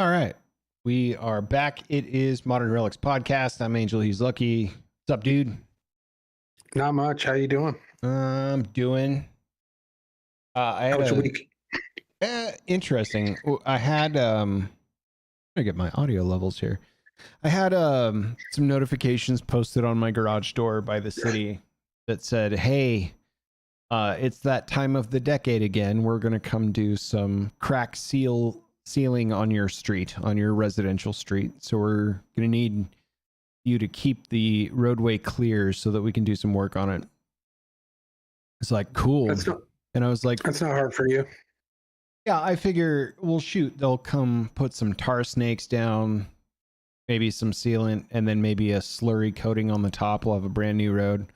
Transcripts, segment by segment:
All right. We are back. It is Modern Relics Podcast. I'm Angel. He's Lucky. What's up, dude? Not much. How you doing? I'm doing. I had How's your week? interesting. I had I'm gonna get my audio levels here. I had some notifications posted on my garage door by the city that said, "Hey, it's that time of the decade again. We're gonna come do some crack sealing on your street, on your residential street. So we're gonna need you to keep the roadway clear so that we can do some work on it." It's like, cool. And I was like, that's not hard for you. Yeah, I figure, well, shoot, they'll come put some tar snakes down, maybe some sealant, and then maybe a slurry coating on the top. We'll have a brand new road.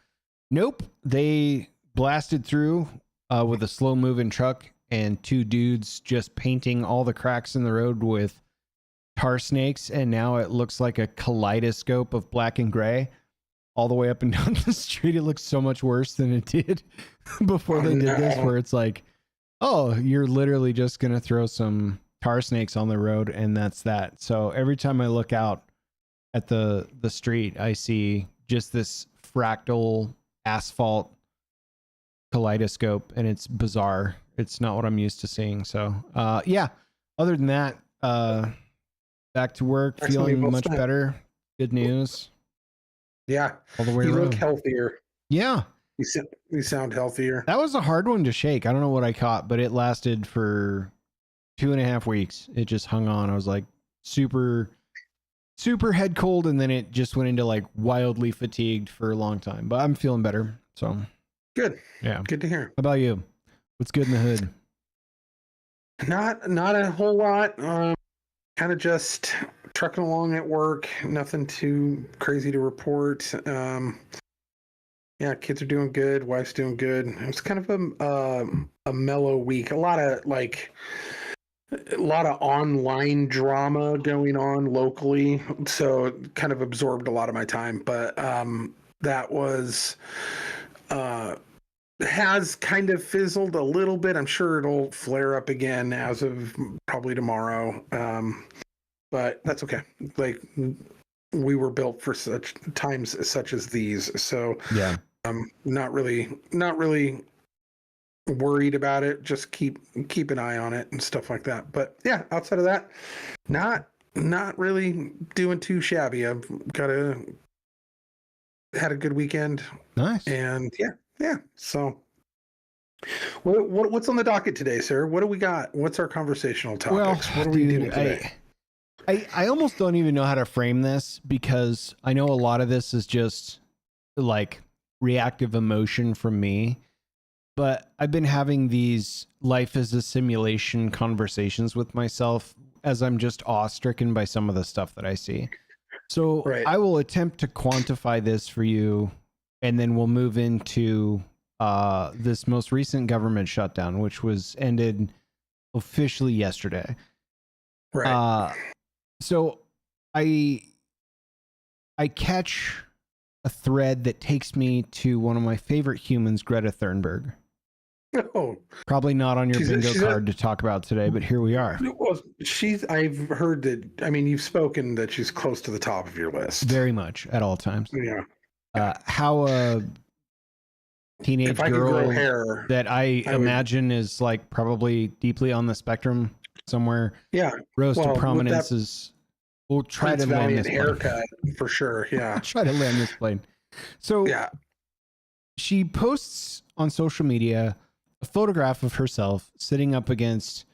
Nope. They blasted through with a slow moving truck and two dudes just painting all the cracks in the road with tar snakes. And now it looks like a kaleidoscope of black and gray all the way up and down the street. It looks so much worse than it did before they did this, where it's like, oh, you're literally just going to throw some tar snakes on the road and that's that. So every time I look out at the street, I see just this fractal asphalt kaleidoscope, and it's bizarre. It's not what I'm used to seeing. So yeah, other than that, back to work, feeling much better. Good news. Yeah, all the way you around. Look healthier. Yeah, you sound healthier. That was a hard one to shake. I don't know what I caught, but it lasted for 2.5 weeks. It just hung on. I was like super head cold, and then it just went into like wildly fatigued for a long time. But I'm feeling better. So good. Yeah, good to hear. How about you? What's good in the hood? Not a whole lot. Kind of just trucking along at work. Nothing too crazy to report. Yeah, kids are doing good. Wife's doing good. It was kind of a mellow week. A lot of online drama going on locally, so it kind of absorbed a lot of my time. But that was has kind of fizzled a little bit. I'm sure it'll flare up again as of probably tomorrow. But that's okay. Like, we were built for such times such as these. So yeah, I'm not really worried about it. Just keep an eye on it and stuff like that. But yeah, outside of that, not really doing too shabby. I've had a good weekend. Nice. And yeah. So what's on the docket today, sir? What do we got? What's our conversational topics? Well, what are we doing today? I almost don't even know how to frame this, because I know a lot of this is just like reactive emotion from me, but I've been having these life as a simulation conversations with myself as I'm just awestricken by some of the stuff that I see. So right. I will attempt to quantify this for you, and then we'll move into this most recent government shutdown, which was ended officially yesterday. Right. So I catch a thread that takes me to one of my favorite humans, Greta Thunberg. Oh, probably not on your bingo card to talk about today, but here we are. Well, I've heard that. I mean, you've spoken that she's close to the top of your list. Very much at all times. Yeah. How a teenage girl that I imagine is like probably deeply on the spectrum somewhere. Yeah. Rose to prominence is. We'll try to land this haircut for sure. Yeah. Try to land this plane. So yeah, she posts on social media a photograph of herself sitting up against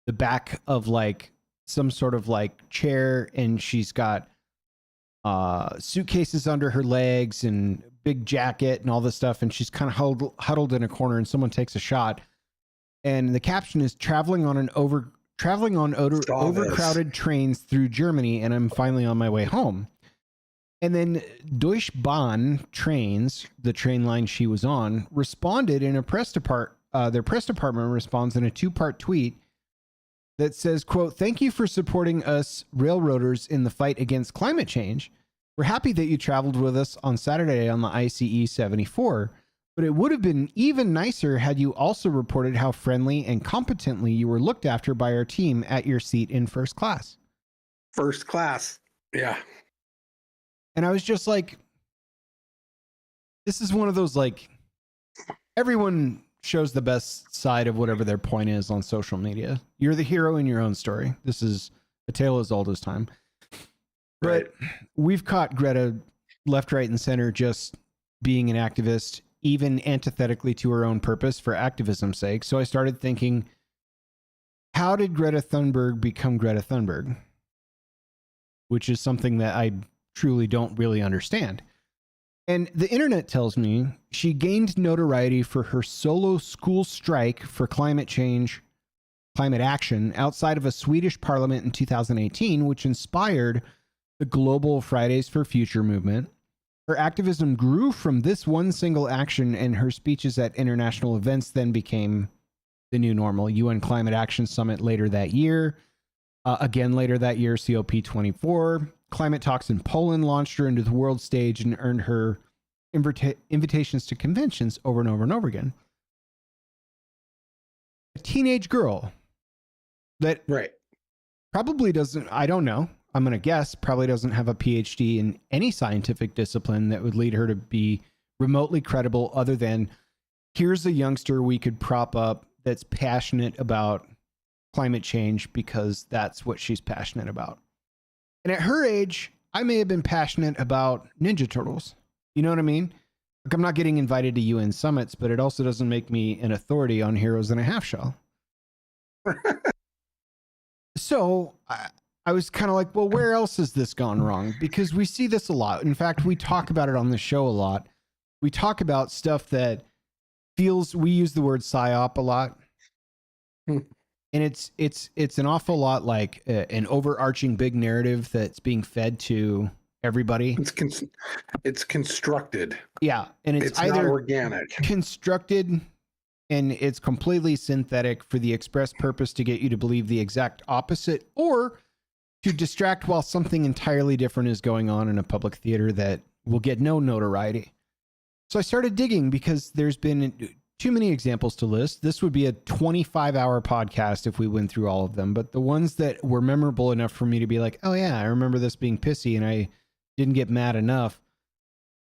the back of like some sort of like chair, and she's got suitcases under her legs and big jacket and all this stuff, and she's kind of huddled in a corner, and someone takes a shot, and the caption is traveling on overcrowded trains through Germany, and I'm finally on my way home. And then Deutsche Bahn trains, the train line she was on, responded in a their press department responds in a 2-part tweet that says, quote, "Thank you for supporting us railroaders in the fight against climate change. We're happy that you traveled with us on Saturday on the ICE 74. But it would have been even nicer had you also reported how friendly and competently you were looked after by our team at your seat in first class." First class. Yeah. And I was just like, this is one of those, like, everyone shows the best side of whatever their point is on social media. You're the hero in your own story. This is a tale as old as time. But we've caught Greta left, right, and center just being an activist, even antithetically to her own purpose for activism's sake. So I started thinking, how did Greta Thunberg become Greta Thunberg? Which is something that I truly don't really understand. And the internet tells me she gained notoriety for her solo school strike for climate change, climate action outside of a Swedish parliament in 2018, which inspired the global Fridays for Future movement. Her activism grew from this one single action, and her speeches at international events then became the new normal. UN Climate Action Summit later that year. Again later that year, COP24. Climate talks in Poland launched her into the world stage and earned her invitations to conventions over and over and over again. A teenage girl that probably doesn't, I don't know, I'm going to guess, probably doesn't have a PhD in any scientific discipline that would lead her to be remotely credible other than, here's a youngster we could prop up that's passionate about climate change because that's what she's passionate about. And at her age, I may have been passionate about Ninja Turtles. You know what I mean? Like, I'm not getting invited to UN summits, but it also doesn't make me an authority on Heroes in a Half Shell. So I was kind of like, well, where else has this gone wrong? Because we see this a lot. In fact, we talk about it on the show a lot. We talk about stuff that feels, we use the word psyop a lot. And it's an awful lot like an overarching big narrative that's being fed to everybody. It's constructed. Yeah, and it's either not organic, constructed, and it's completely synthetic for the express purpose to get you to believe the exact opposite, or to distract while something entirely different is going on in a public theater that will get no notoriety. So I started digging because there's been too many examples to list. This would be a 25-hour podcast if we went through all of them, but the ones that were memorable enough for me to be like, oh yeah, I remember this being pissy and I didn't get mad enough,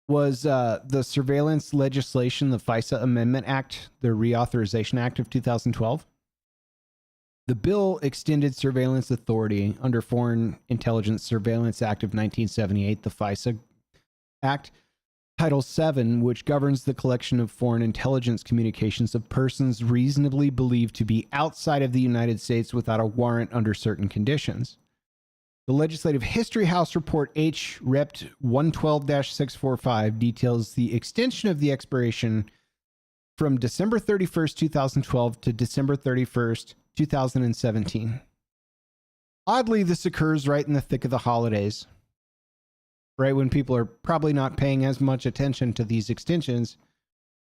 was the surveillance legislation, the FISA Amendment Act, the Reauthorization Act of 2012. The bill extended surveillance authority under Foreign Intelligence Surveillance Act of 1978, the FISA Act, Title VII, which governs the collection of foreign intelligence communications of persons reasonably believed to be outside of the United States without a warrant under certain conditions. The Legislative History House Report H. Rept. 112-645 details the extension of the expiration from December 31st, 2012 to December 31st, 2017. Oddly, this occurs right in the thick of the holidays, right when people are probably not paying as much attention to these extensions.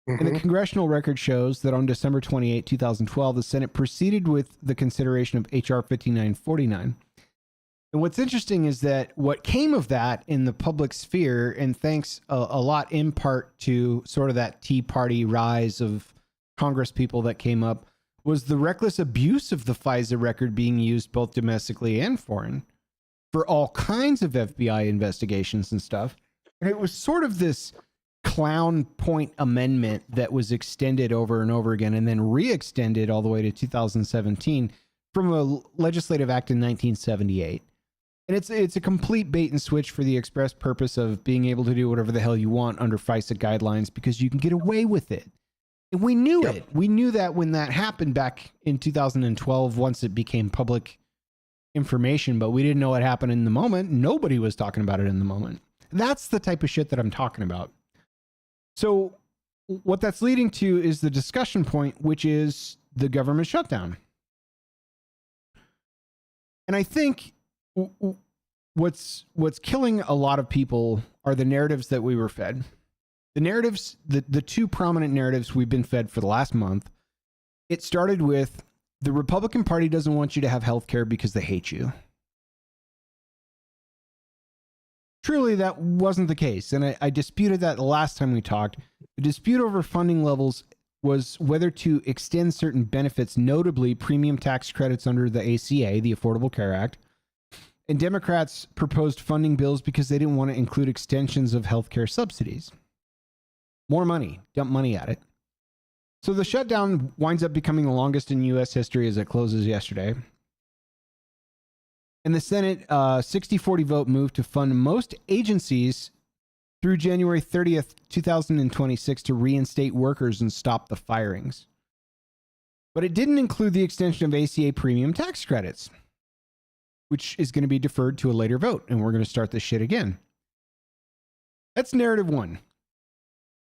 And the congressional record shows that on December 28, 2012, the Senate proceeded with the consideration of H.R. 5949. And what's interesting is that what came of that in the public sphere, and thanks a lot in part to sort of that Tea Party rise of Congress people that came up, was the reckless abuse of the FISA record being used both domestically and foreign for all kinds of FBI investigations and stuff. And it was sort of this clown point amendment that was extended over and over again and then re-extended all the way to 2017 from a legislative act in 1978. And it's a complete bait and switch for the express purpose of being able to do whatever the hell you want under FISA guidelines because you can get away with it. And we knew it. We knew that when that happened back in 2012, once it became public information, but we didn't know what happened in the moment. Nobody was talking about it in the moment. That's the type of shit that I'm talking about. So what that's leading to is the discussion point, which is the government shutdown. And I think what's killing a lot of people are the narratives that we were fed. The narratives, the two prominent narratives we've been fed for the last month. It started with the Republican Party doesn't want you to have health care because they hate you. Truly, that wasn't the case. And I disputed that the last time we talked. The dispute over funding levels was whether to extend certain benefits, notably premium tax credits under the ACA, the Affordable Care Act, And Democrats proposed funding bills because they didn't want to include extensions of healthcare subsidies. More money, dump money at it. So the shutdown winds up becoming the longest in U.S. history as it closes yesterday. And the Senate 60-40 vote moved to fund most agencies through January 30th, 2026 to reinstate workers and stop the firings. But it didn't include the extension of ACA premium tax credits, which is going to be deferred to a later vote, and we're going to start this shit again. That's narrative one.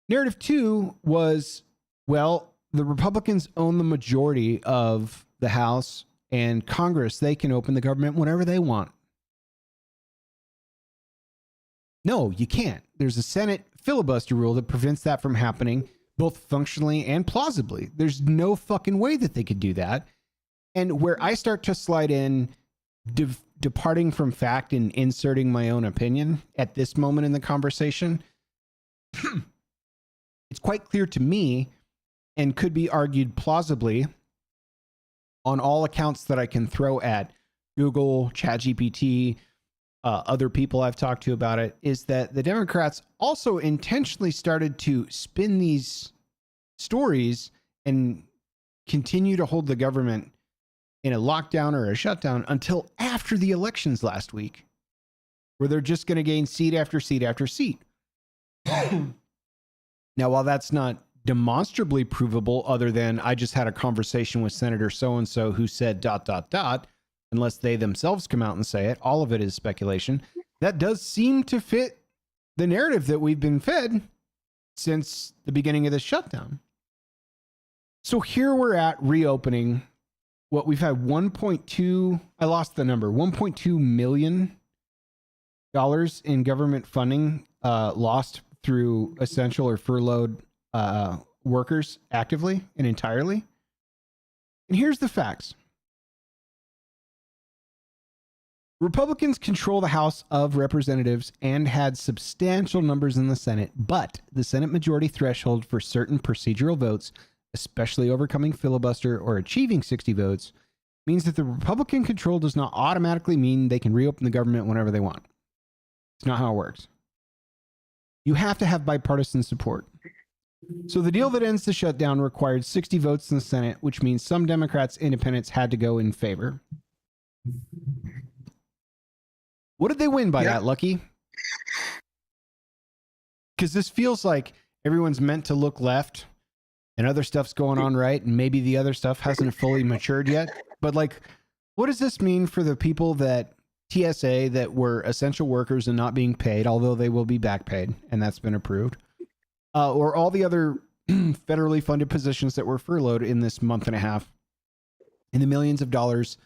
Narrative two was, well, the Republicans own the majority of the House and Congress. They can open the government whenever they want. No, you can't. There's a Senate filibuster rule that prevents that from happening, both functionally and plausibly. There's no fucking way that they could do that. And where I start to slide in departing from fact and inserting my own opinion at this moment in the conversation, it's quite clear to me and could be argued plausibly on all accounts that I can throw at Google, ChatGPT, other people I've talked to about it, is that the Democrats also intentionally started to spin these stories and continue to hold the government in a lockdown or a shutdown until after the elections last week, where they're just going to gain seat after seat after seat. Now, while that's not demonstrably provable, other than I just had a conversation with Senator so-and-so who said ... unless they themselves come out and say it, all of it is speculation. That does seem to fit the narrative that we've been fed since the beginning of the shutdown. So here we're at reopening. What we've had 1.2, I lost the number, $1.2 million in government funding lost through essential or furloughed workers actively and entirely. And here's the facts. Republicans control the House of Representatives and had substantial numbers in the Senate, but the Senate majority threshold for certain procedural votes, especially overcoming filibuster or achieving 60 votes, means that the Republican control does not automatically mean they can reopen the government whenever they want. It's not how it works. You have to have bipartisan support. So the deal that ends the shutdown required 60 votes in the Senate, which means some Democrats, independents had to go in favor. What did they win by that, Lucky? Because this feels like everyone's meant to look left and other stuff's going on right, and maybe the other stuff hasn't fully matured yet. But like, what does this mean for the people that TSA that were essential workers and not being paid, although they will be back paid, and that's been approved, or all the other federally funded positions that were furloughed in this month and a half, and the millions of dollars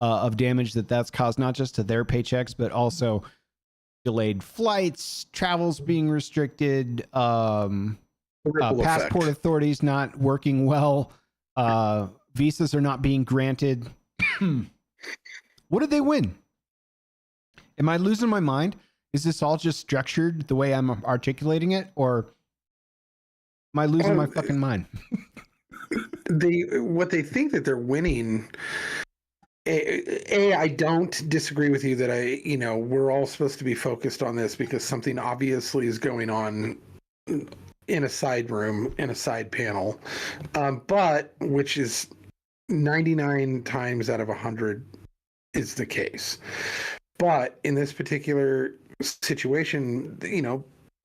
of damage that that's caused, not just to their paychecks, but also delayed flights, travels being restricted, passport authorities not working well, visas are not being granted. What did they win? Am I losing my mind? Is this all just structured the way I'm articulating it, or am I losing my fucking mind? What they think that they're winning. I don't disagree with you that we're all supposed to be focused on this because something obviously is going on in a side room, in a side panel, but which is 99 times out of 100 is the case. But in this particular situation,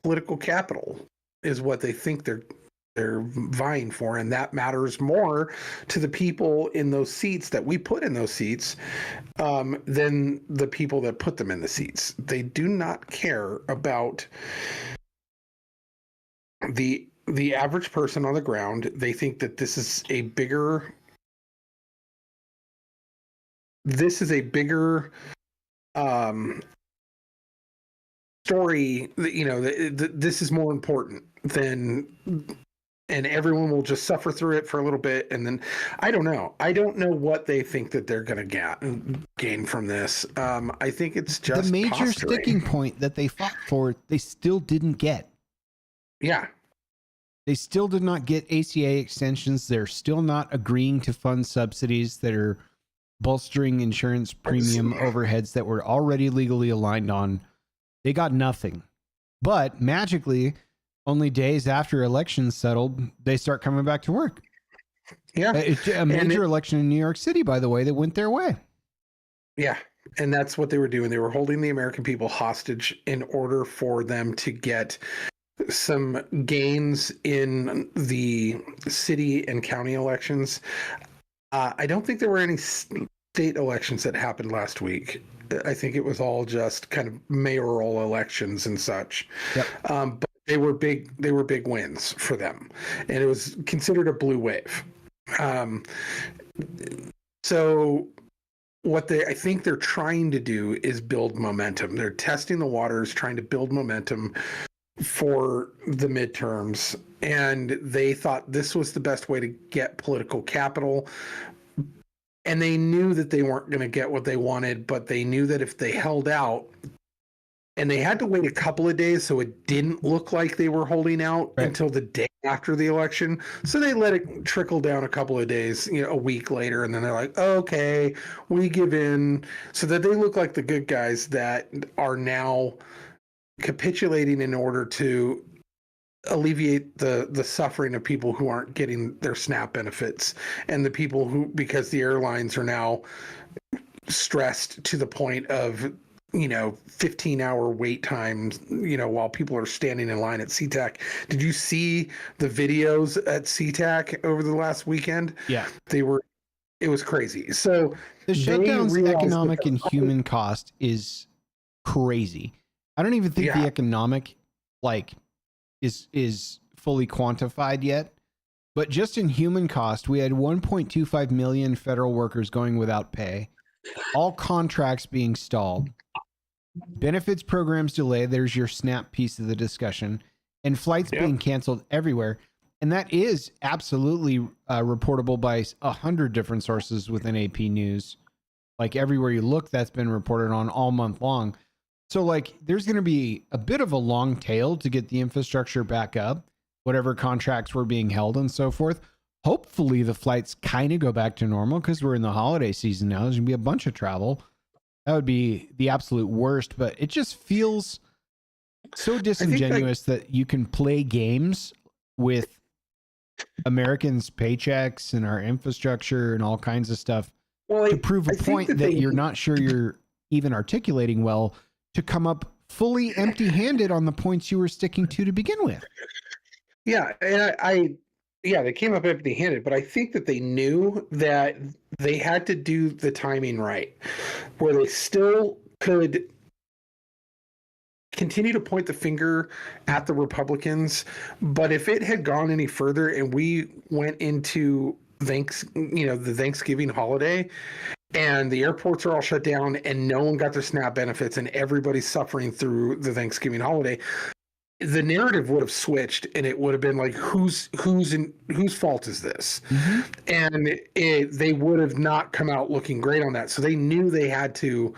political capital is what they think they're vying for, and that matters more to the people in those seats that we put in those seats than the people that put them in the seats. They do not care about the average person on the ground. They think that this is a bigger story. This is more important than. And everyone will just suffer through it for a little bit. And then I don't know what they think that they're going to gain from this. I think it's just the major posturing. Sticking point that they fought for, they still didn't get. Yeah. They still did not get ACA extensions. They're still not agreeing to fund subsidies that are bolstering insurance premium overheads that were already legally aligned on. They got nothing. But magically, only days after elections settled, they start coming back to work. Yeah. A major election in New York City, by the way, that went their way. Yeah. And that's what they were doing. They were holding the American people hostage in order for them to get some gains in the city and county elections. I don't think there were any state elections that happened last week. I think it was all just kind of mayoral elections and such. Yep. But they were big wins for them, and it was considered a blue wave. So what I think they're trying to do is build momentum. They're testing the waters, trying to build momentum for the midterms, and they thought this was the best way to get political capital. And they knew that they weren't going to get what they wanted, but they knew that if they held out, and they had to wait a couple of days so it didn't look like they were holding out until the day after the election. So they let it trickle down a couple of days, a week later, and then they're like, okay, we give in, so that they look like the good guys that are now capitulating in order to alleviate the suffering of people who aren't getting their SNAP benefits, and the people who, because the airlines are now stressed to the point of 15-hour wait times, while people are standing in line at SeaTac. Did you see the videos at SeaTac over the last weekend? Yeah. It was crazy. So the shutdown's economic and human cost is crazy. I don't even think the economic is fully quantified yet, but just in human cost, we had 1.25 million federal workers going without pay, all contracts being stalled, benefits programs delayed. There's your SNAP piece of the discussion, and flights being canceled everywhere. And that is absolutely reportable by 100 different sources within AP News. Like everywhere you look, that's been reported on all month long. So there's going to be a bit of a long tail to get the infrastructure back up, whatever contracts were being held and so forth. Hopefully the flights kind of go back to normal because we're in the holiday season now. There's going to be a bunch of travel. That would be the absolute worst, but it just feels so disingenuous that you can play games with Americans' paychecks and our infrastructure and all kinds of stuff to prove a point that you're not sure you're even articulating well, to come up fully empty-handed on the points you were sticking to begin with. Yeah, and they came up empty-handed, but I think that they knew that they had to do the timing right, where they still could continue to point the finger at the Republicans. But if it had gone any further and we went into the Thanksgiving holiday, and the airports are all shut down and no one got their SNAP benefits and everybody's suffering through the Thanksgiving holiday, the narrative would have switched and it would have been like, whose fault is this? Mm-hmm. And they would have not come out looking great on that. So they knew they had to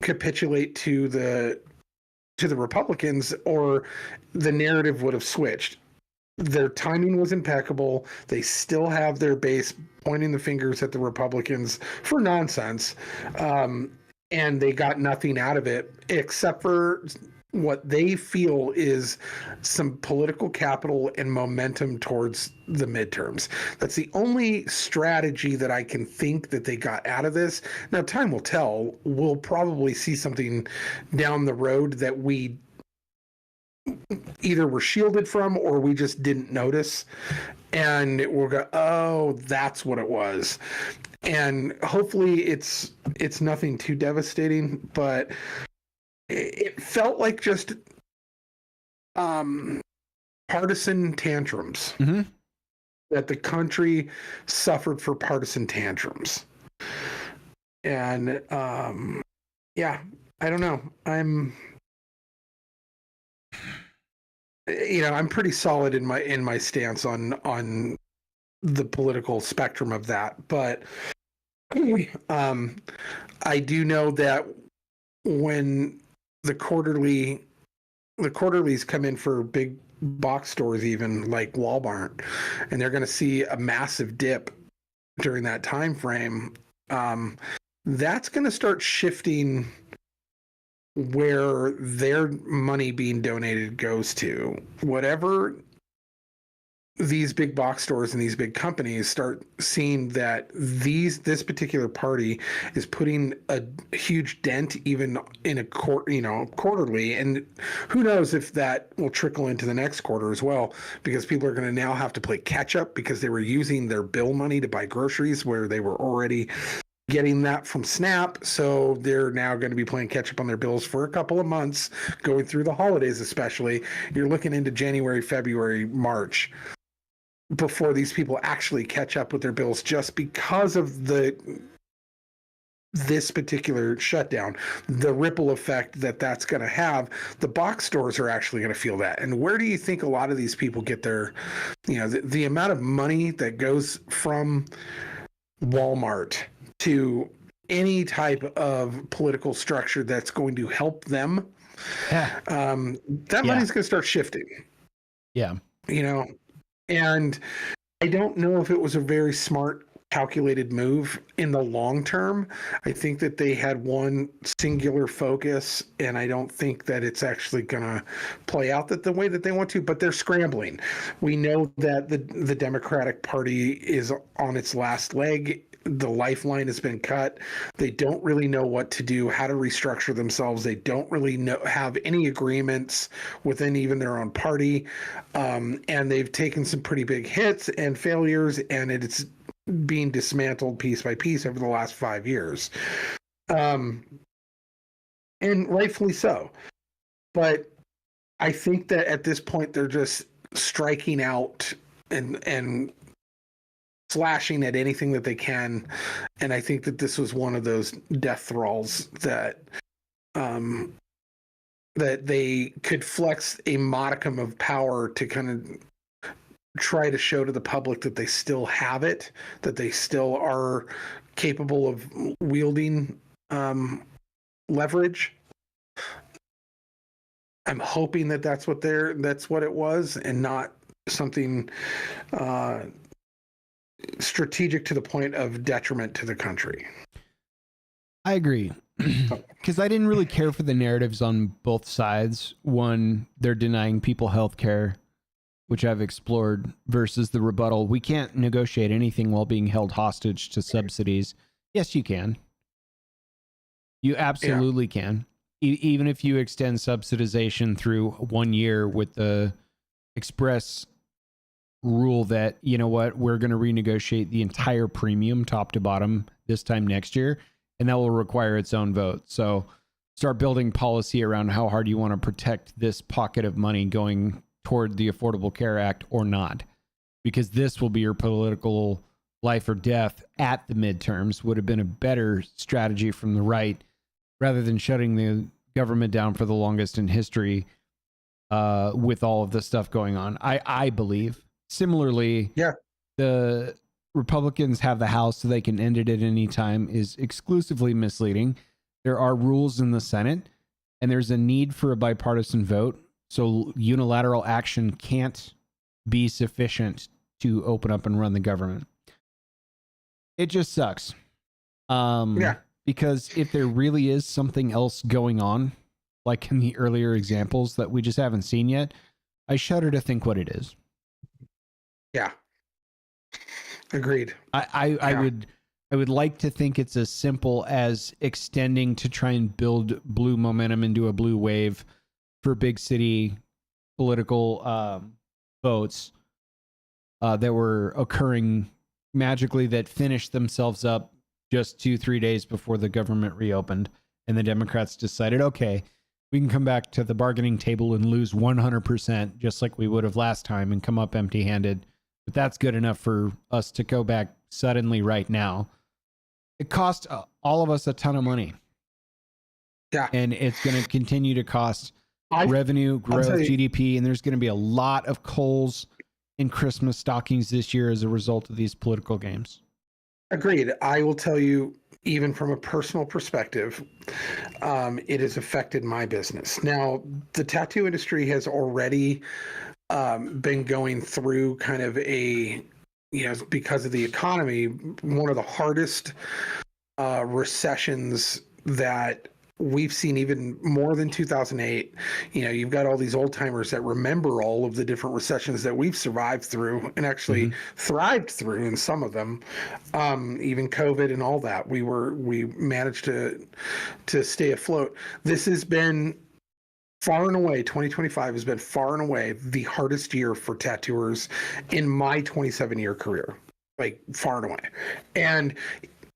capitulate to the Republicans, or the narrative would have switched. Their timing was impeccable. They still have their base pointing the fingers at the Republicans for nonsense. And they got nothing out of it except for what they feel is some political capital and momentum towards the midterms. That's the only strategy that I can think that they got out of this. Now, time will tell. We'll probably see something down the road that we either were shielded from or we just didn't notice, and we'll go, oh, that's what it was. And hopefully it's nothing too devastating, but it felt like just partisan tantrums. Mm-hmm. That the country suffered for partisan tantrums. And I don't know. I'm pretty solid in my stance on the political spectrum of that, but I do know that when the quarterlies come in for big box stores, even like Walmart, and they're going to see a massive dip during that time frame, that's going to start shifting where their money being donated goes to. Whatever these big box stores and these big companies start seeing that this particular party is putting a huge dent even in a quarterly, and who knows if that will trickle into the next quarter as well, because people are going to now have to play catch up because they were using their bill money to buy groceries where they were already getting that from SNAP. So they're now going to be playing catch up on their bills for a couple of months going through the holidays. Especially you're looking into January, February, March before these people actually catch up with their bills, just because of this particular shutdown, the ripple effect that's going to have. The box stores are actually going to feel that. And where do you think a lot of these people get their, the amount of money that goes from Walmart to any type of political structure that's going to help them? That money's going to start shifting. Yeah. And I don't know if it was a very smart, calculated move in the long term. I think that they had one singular focus, and I don't think that it's actually going to play out the way that they want to, but they're scrambling. We know that the Democratic Party is on its last leg. The lifeline has been cut. They don't really know what to do, how to restructure themselves. They don't really have any agreements within even their own party. And they've taken some pretty big hits and failures, and it's being dismantled piece by piece over the last 5 years. And rightfully so. But I think that at this point, they're just striking out and slashing at anything that they can. And I think that this was one of those death thralls that that they could flex a modicum of power to kind of try to show to the public that they still have it, that they still are capable of wielding leverage. I'm hoping that that's what it was, and not something strategic to the point of detriment to the country. I agree, because I didn't really care for the narratives on both sides. One, they're denying people health care, which I've explored, versus the rebuttal. We can't negotiate anything while being held hostage to subsidies. Yes, you can. You absolutely can. Even if you extend subsidization through 1 year with the express rule that, you know what, we're going to renegotiate the entire premium top to bottom this time next year, and that will require its own vote. So start building policy around how hard you want to protect this pocket of money going toward the Affordable Care Act or not, because this will be your political life or death at the midterms. Would have been a better strategy from the right, rather than shutting the government down for the longest in history with all of this stuff going on. I believe. Similarly, the Republicans have the House so they can end it at any time is exclusively misleading. There are rules in the Senate, and there's a need for a bipartisan vote. So unilateral action can't be sufficient to open up and run the government. It just sucks. Because if there really is something else going on, like in the earlier examples that we just haven't seen yet, I shudder to think what it is. Yeah. Agreed. I would like to think it's as simple as extending to try and build blue momentum into a blue wave for big city political votes that were occurring magically, that finished themselves up just 2-3 days before the government reopened, and the Democrats decided, okay, we can come back to the bargaining table and lose 100% just like we would have last time and come up empty-handed. But that's good enough for us to go back suddenly right now. It cost all of us a ton of money. Yeah. And it's going to continue to cost revenue, growth, GDP, and there's going to be a lot of coals in Christmas stockings this year as a result of these political games. Agreed. I will tell you, even from a personal perspective, it has affected my business. Now, the tattoo industry has already been going through kind of a because of the economy, one of the hardest recessions that we've seen, even more than 2008. You've got all these old timers that remember all of the different recessions that we've survived through and actually thrived through in some of them. Even COVID and all that, we managed to stay afloat. This has been far and away, 2025 has been far and away the hardest year for tattooers in my 27-year career, like far and away. And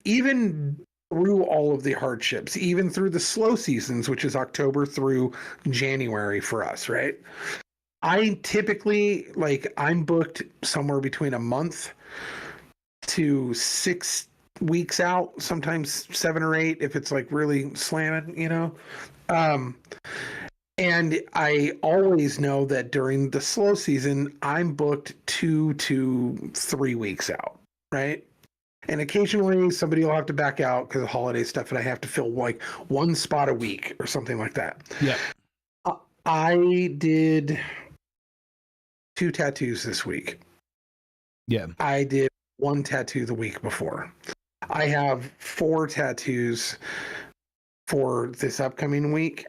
even through all of the hardships, even through the slow seasons, which is October through January for us, right? I typically, I'm booked somewhere between a month to 6 weeks out, sometimes 7 or 8 if it's like really slamming, and I always know that during the slow season, I'm booked 2 to 3 weeks out, right? And occasionally somebody will have to back out because of holiday stuff, and I have to fill like one spot a week or something like that. Yeah. I did 2 tattoos this week. Yeah. I did 1 tattoo the week before. I have 4 tattoos for this upcoming week.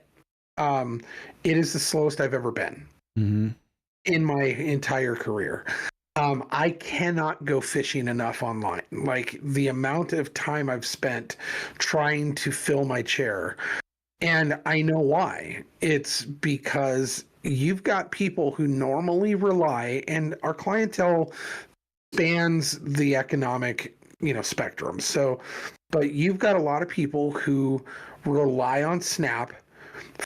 It is the slowest I've ever been in my entire career. I cannot go fishing enough online. Like the amount of time I've spent trying to fill my chair. And I know why. It's because you've got people who normally rely, and our clientele spans the economic, spectrum. So, but you've got a lot of people who rely on Snap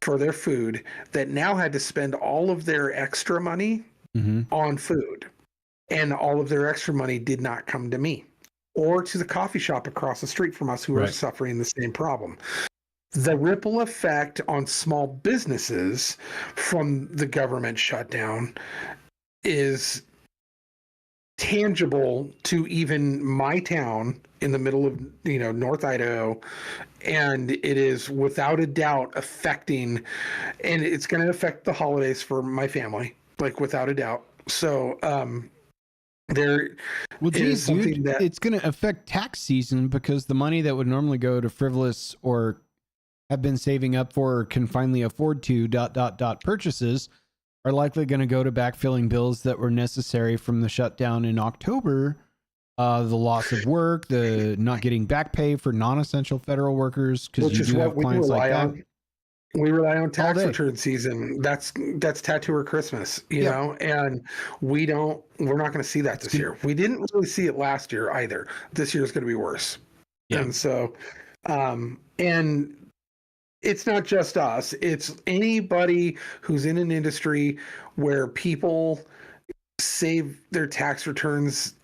for their food that now had to spend all of their extra money on food. And all of their extra money did not come to me or to the coffee shop across the street from us who are suffering the same problem. The ripple effect on small businesses from the government shutdown is tangible to even my town in the middle of, North Idaho. And it is without a doubt affecting, and it's going to affect the holidays for my family, like without a doubt. So, it's going to affect tax season because the money that would normally go to frivolous or have been saving up for or can finally afford to ... purchases are likely going to go to backfilling bills that were necessary from the shutdown in October. The loss of work, the not getting back pay for non-essential federal workers, because you do have clients like that. We rely on tax return season. That's tattooer Christmas, know, and we're not going to see that this year. We didn't really see it last year either. This year is going to be worse. Yeah. And so, and it's not just us. It's anybody who's in an industry where people save their tax returns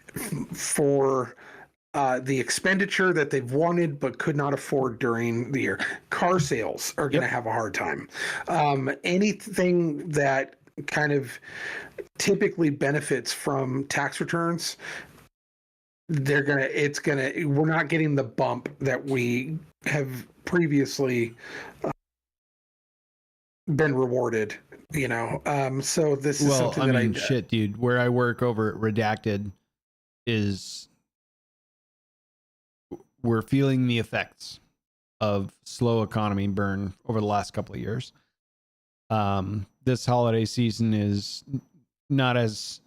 for the expenditure that they've wanted but could not afford during the year. Car sales are going to have a hard time. Anything that kind of typically benefits from tax returns, we're not getting the bump that we have previously been rewarded, so this is something that shit, dude, where I work over at Redacted is we're feeling the effects of slow economy burn over the last couple of years. This holiday season is not as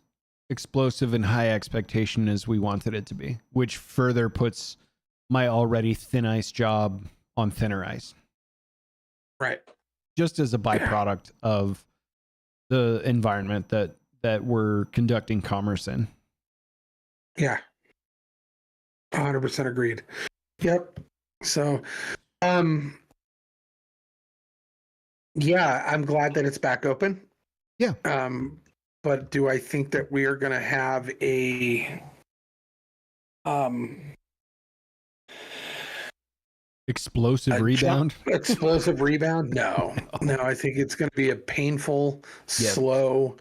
explosive and high expectation as we wanted it to be, which further puts my already thin ice job on thinner ice. Right. Just as a byproduct of the environment that we're conducting commerce in. Yeah. 100% agreed. Yep. So, yeah, I'm glad that it's back open. Yeah. But do I think that we are going to have a explosive rebound? Explosive rebound? No. No, I think it's going to be a painful, slow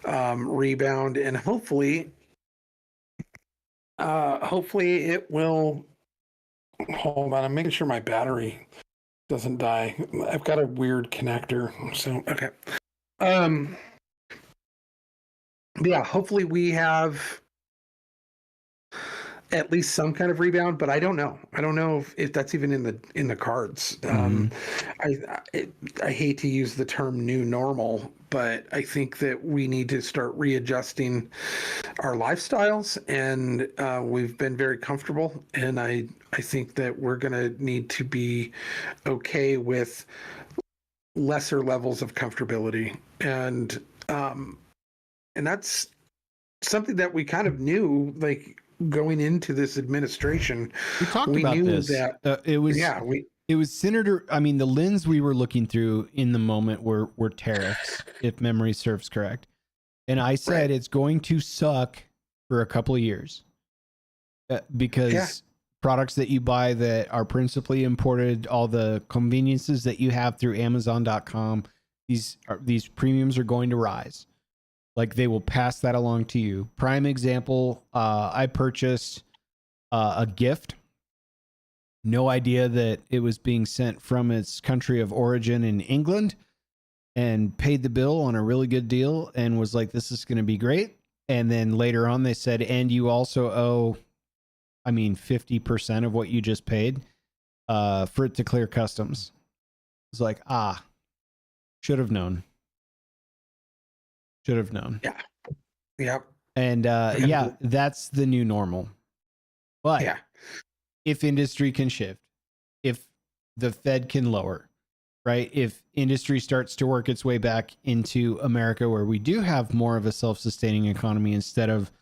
rebound, and hopefully it will. Hold on, I'm making sure my battery doesn't die. I've got a weird connector, so okay. Yeah, hopefully we have at least some kind of rebound, but I don't know. I don't know if that's even in the cards. I hate to use the term new normal, but I think that we need to start readjusting our lifestyles, and we've been very comfortable, and I think that we're going to need to be okay with lesser levels of comfortability, and that's something that we kind of knew, like, going into this administration. We talked about this. It was Senator. I mean, the lens we were looking through in the moment were tariffs, if memory serves correct. And I said it's going to suck for a couple of years because products that you buy that are principally imported, all the conveniences that you have through Amazon.com, these premiums are going to rise. Like, they will pass that along to you. Prime example, I purchased a gift. No idea that it was being sent from its country of origin in England, and paid the bill on a really good deal and was like, this is going to be great. And then later on they said, and you also owe, 50% of what you just paid for it to clear customs. It's like, should have known. Should have known. Yeah. Yep. And that's the new normal. But if industry can shift, if the Fed can lower, right? If industry starts to work its way back into America, where we do have more of a self-sustaining economy instead of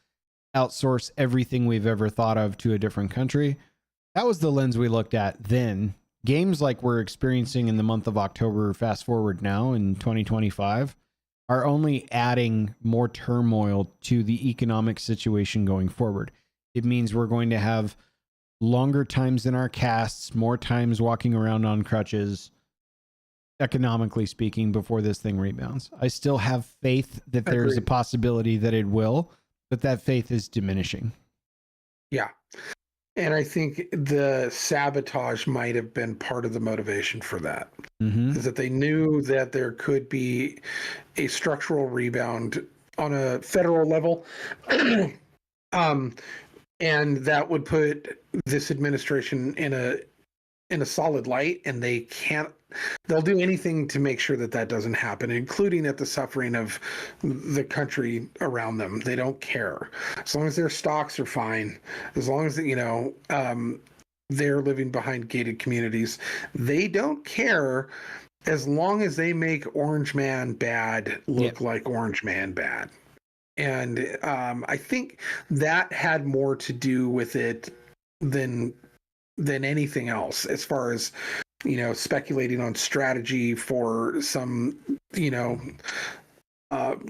outsource everything we've ever thought of to a different country, that was the lens we looked at then. Games like we're experiencing in the month of October, fast forward now in 2025, are only adding more turmoil to the economic situation going forward. It means we're going to have longer times in our casts, more times walking around on crutches, economically speaking, before this thing rebounds. I still have faith that there's a possibility that it will, but that faith is diminishing. Yeah. And I think the sabotage might have been part of the motivation for that. Is that they knew that there could be a structural rebound on a federal level. And that would put this administration in a solid light, and they'll do anything to make sure that that doesn't happen, including at the suffering of the country around them. They don't care. As long as their stocks are fine, as long as, they're living behind gated communities, they don't care, as long as they make Orange Man bad look like Orange Man bad. And I think that had more to do with it than anything else, as far as, speculating on strategy for some,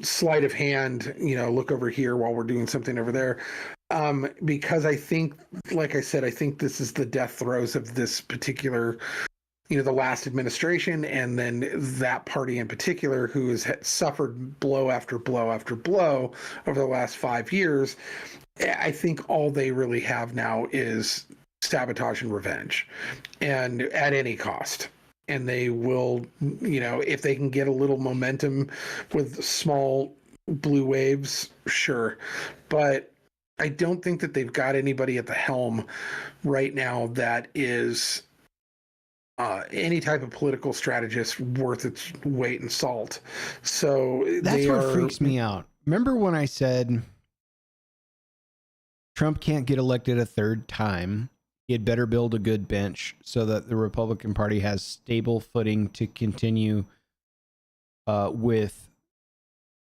sleight of hand, look over here while we're doing something over there. Because I think, like I said, I think this is the death throes of this particular, the last administration, and then that party in particular, who has suffered blow after blow after blow over the last 5 years. I think all they really have now is sabotage and revenge, and at any cost. And they will, if they can get a little momentum with small blue waves, sure. But I don't think that they've got anybody at the helm right now that is any type of political strategist worth its weight in salt. So that's what freaks me out. Remember when I said Trump can't get elected a third time? He had better build a good bench so that the Republican Party has stable footing to continue with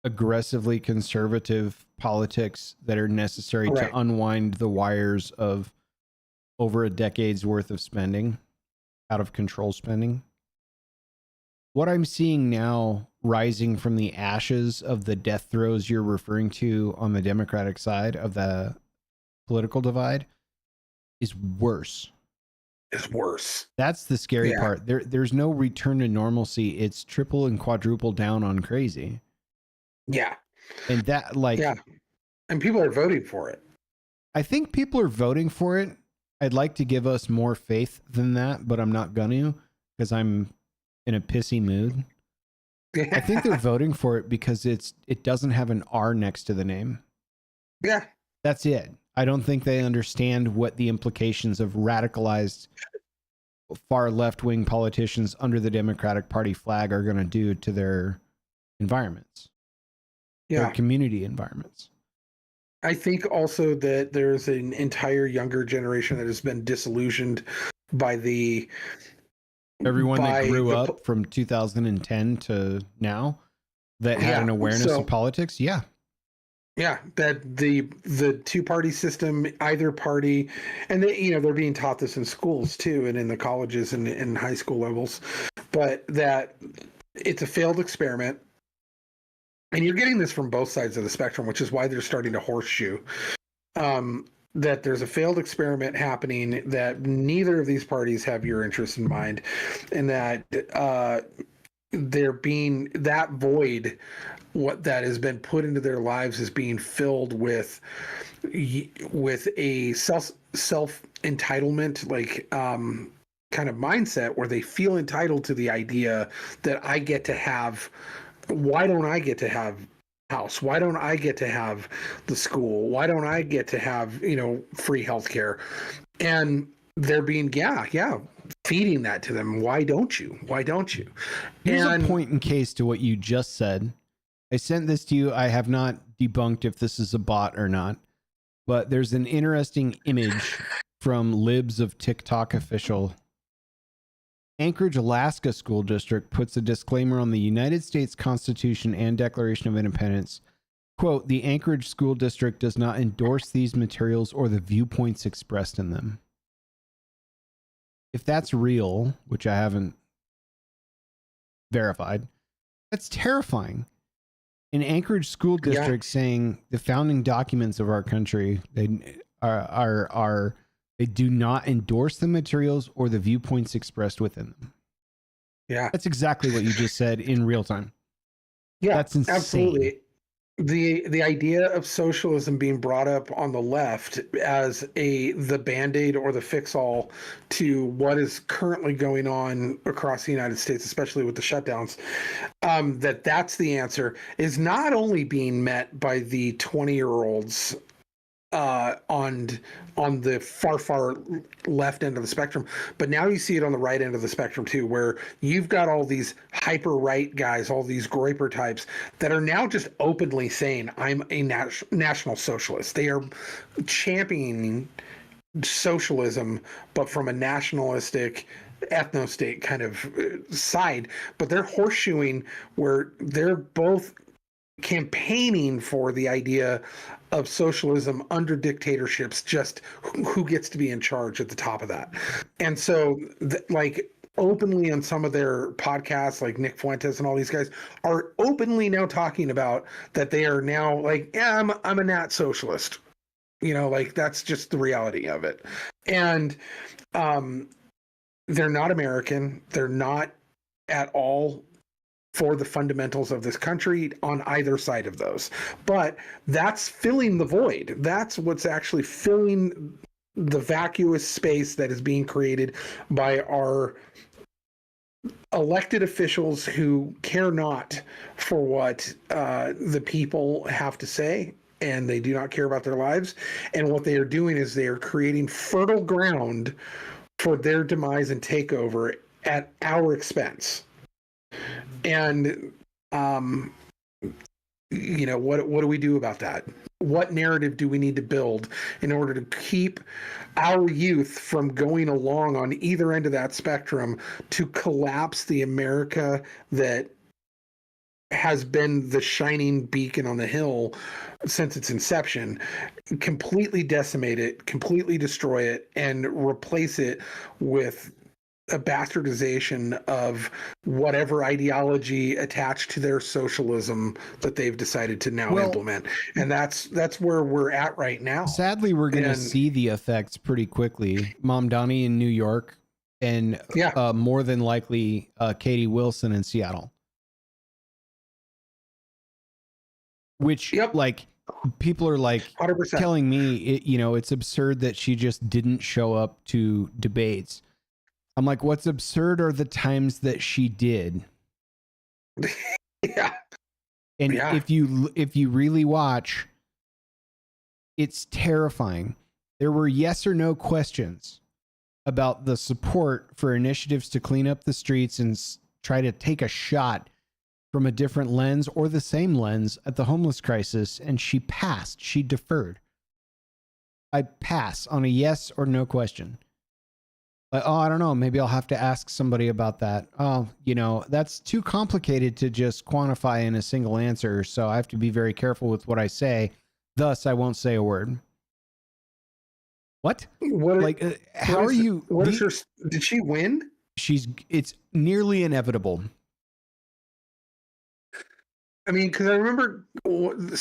aggressively conservative politics that are necessary to unwind the wires of over a decade's worth of spending, out of control spending. What I'm seeing now, rising from the ashes of the death throes you're referring to on the Democratic side of the political divide, is worse. It's worse. That's the scary part. There's no return to normalcy. It's triple and quadruple down on crazy. Yeah. And that, and people are voting for it. I think people are voting for it. I'd like to give us more faith than that, but I'm not gonna, because I'm in a pissy mood. I think they're voting for it because it doesn't have an R next to the name. Yeah. That's it. I don't think they understand what the implications of radicalized far left-wing politicians under the Democratic Party flag are going to do to their environments, their community environments. I think also that there's an entire younger generation that has been disillusioned by everyone that grew up from 2010 to now that had an awareness of politics. Yeah, that the two-party system, either party, and they're being taught this in schools too, and in the colleges and in high school levels, but that it's a failed experiment. And you're getting this from both sides of the spectrum, which is why they're starting to horseshoe. That there's a failed experiment happening, that neither of these parties have your interest in mind, and that they're being, that void, what that has been put into their lives, is being filled with a self entitlement, like kind of mindset, where they feel entitled to the idea that I get to have. Why don't I get to have house? Why don't I get to have the school? Why don't I get to have, free healthcare? And they're being, feeding that to them. Why don't you? Why don't you? Here's a point in case to what you just said. I sent this to you. I have not debunked if this is a bot or not, but there's an interesting image from Libs of TikTok official. Anchorage, Alaska School District puts a disclaimer on the United States Constitution and Declaration of Independence. Quote, the Anchorage School District does not endorse these materials or the viewpoints expressed in them. If that's real, which I haven't verified, that's terrifying. An Anchorage School District saying the founding documents of our country, they do not endorse the materials or the viewpoints expressed within them. Yeah. That's exactly what you just said in real time. Yeah, that's insane. Absolutely. The idea of socialism being brought up on the left as the Band-Aid or the fix-all to what is currently going on across the United States, especially with the shutdowns, that's the answer, is not only being met by the 20-year-olds on the far left end of the spectrum, but now you see it on the right end of the spectrum too, where you've got all these hyper right guys, all these Groyper types that are now just openly saying, I'm a national socialist. They are championing socialism, but from a nationalistic ethno-state kind of side, but they're horseshoeing where they're both campaigning for the idea of socialism under dictatorships, just who gets to be in charge at the top of that. And so like openly on some of their podcasts, like Nick Fuentes and all these guys are openly now talking about that they are now like, yeah, I'm a nat socialist, like that's just the reality of it. And they're not American. They're not at all for the fundamentals of this country on either side of those. But that's filling the void. That's what's actually filling the vacuous space that is being created by our elected officials who care not for what the people have to say, and they do not care about their lives. And what they are doing is they are creating fertile ground for their demise and takeover at our expense. And what do we do about that? What narrative do we need to build in order to keep our youth from going along on either end of that spectrum to collapse the America that has been the shining beacon on the hill since its inception, completely decimate it, completely destroy it, and replace it with a bastardization of whatever ideology attached to their socialism that they've decided to now implement. And that's where we're at right now. Sadly, we're going to see the effects pretty quickly. Mamdani in New York, and more than likely Katie Wilson in Seattle. Which, like, people are like 100%. Telling me, it's absurd that she just didn't show up to debates. I'm like, what's absurd are the times that she did. Yeah. And if you really watch, it's terrifying. There were yes or no questions about the support for initiatives to clean up the streets and try to take a shot from a different lens or the same lens at the homeless crisis. And she passed. She deferred. I pass on a yes or no question. But, oh, I don't know. Maybe I'll have to ask somebody about that. Oh, you know, that's too complicated to just quantify in a single answer. So I have to be very careful with what I say. Thus, I won't say a word. What? How are you? What is her? Did she win? It's nearly inevitable. I mean, because I remember Kawani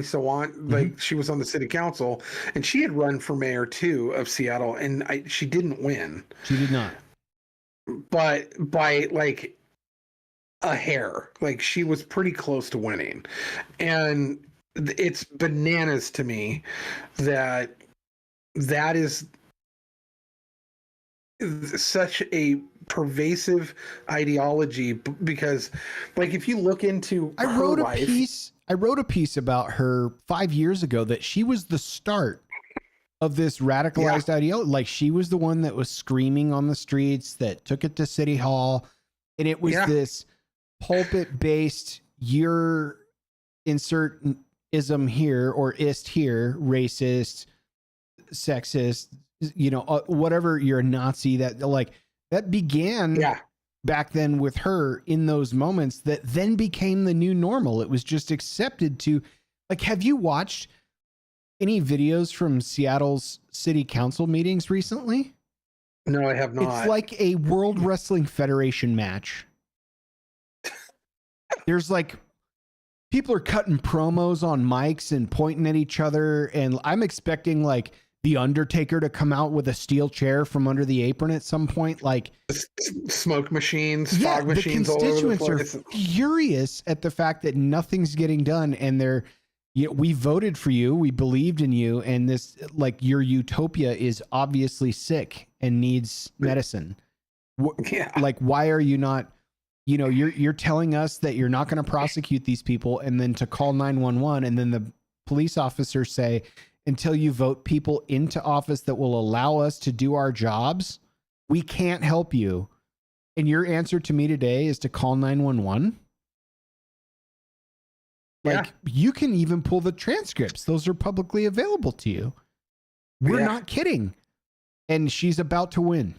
Sawant, like she was on the city council, and she had run for mayor too of Seattle, and she didn't win. She did not, but by like a hair. Like she was pretty close to winning, and it's bananas to me that is such a pervasive ideology, because like if you look into I wrote a piece about her 5 years ago that she was the start of this radicalized ideology. Like she was the one that was screaming on the streets, that took it to City Hall, and it was this pulpit based, your insert ism here or ist here, racist, sexist, you know, whatever, you're a Nazi, that like that began back then with her in those moments that then became the new normal. It was just accepted to, like, have you watched any videos from Seattle's city council meetings recently? No, I have not. It's like a World Wrestling Federation match. There's like, people are cutting promos on mics and pointing at each other. And I'm expecting like The Undertaker to come out with a steel chair from under the apron at some point. Like smoke machines, fog machines. The constituents are furious at the fact that nothing's getting done. And we voted for you. We believed in you. And this, like, your utopia is obviously sick and needs medicine. Like, why are you not, you know, you're telling us that you're not going to prosecute these people, and then to call 911, and then the police officers say, until you vote people into office that will allow us to do our jobs, we can't help you. And your answer to me today is to call 911. Like, you can even pull the transcripts. Those are publicly available to you. We're not kidding. And she's about to win.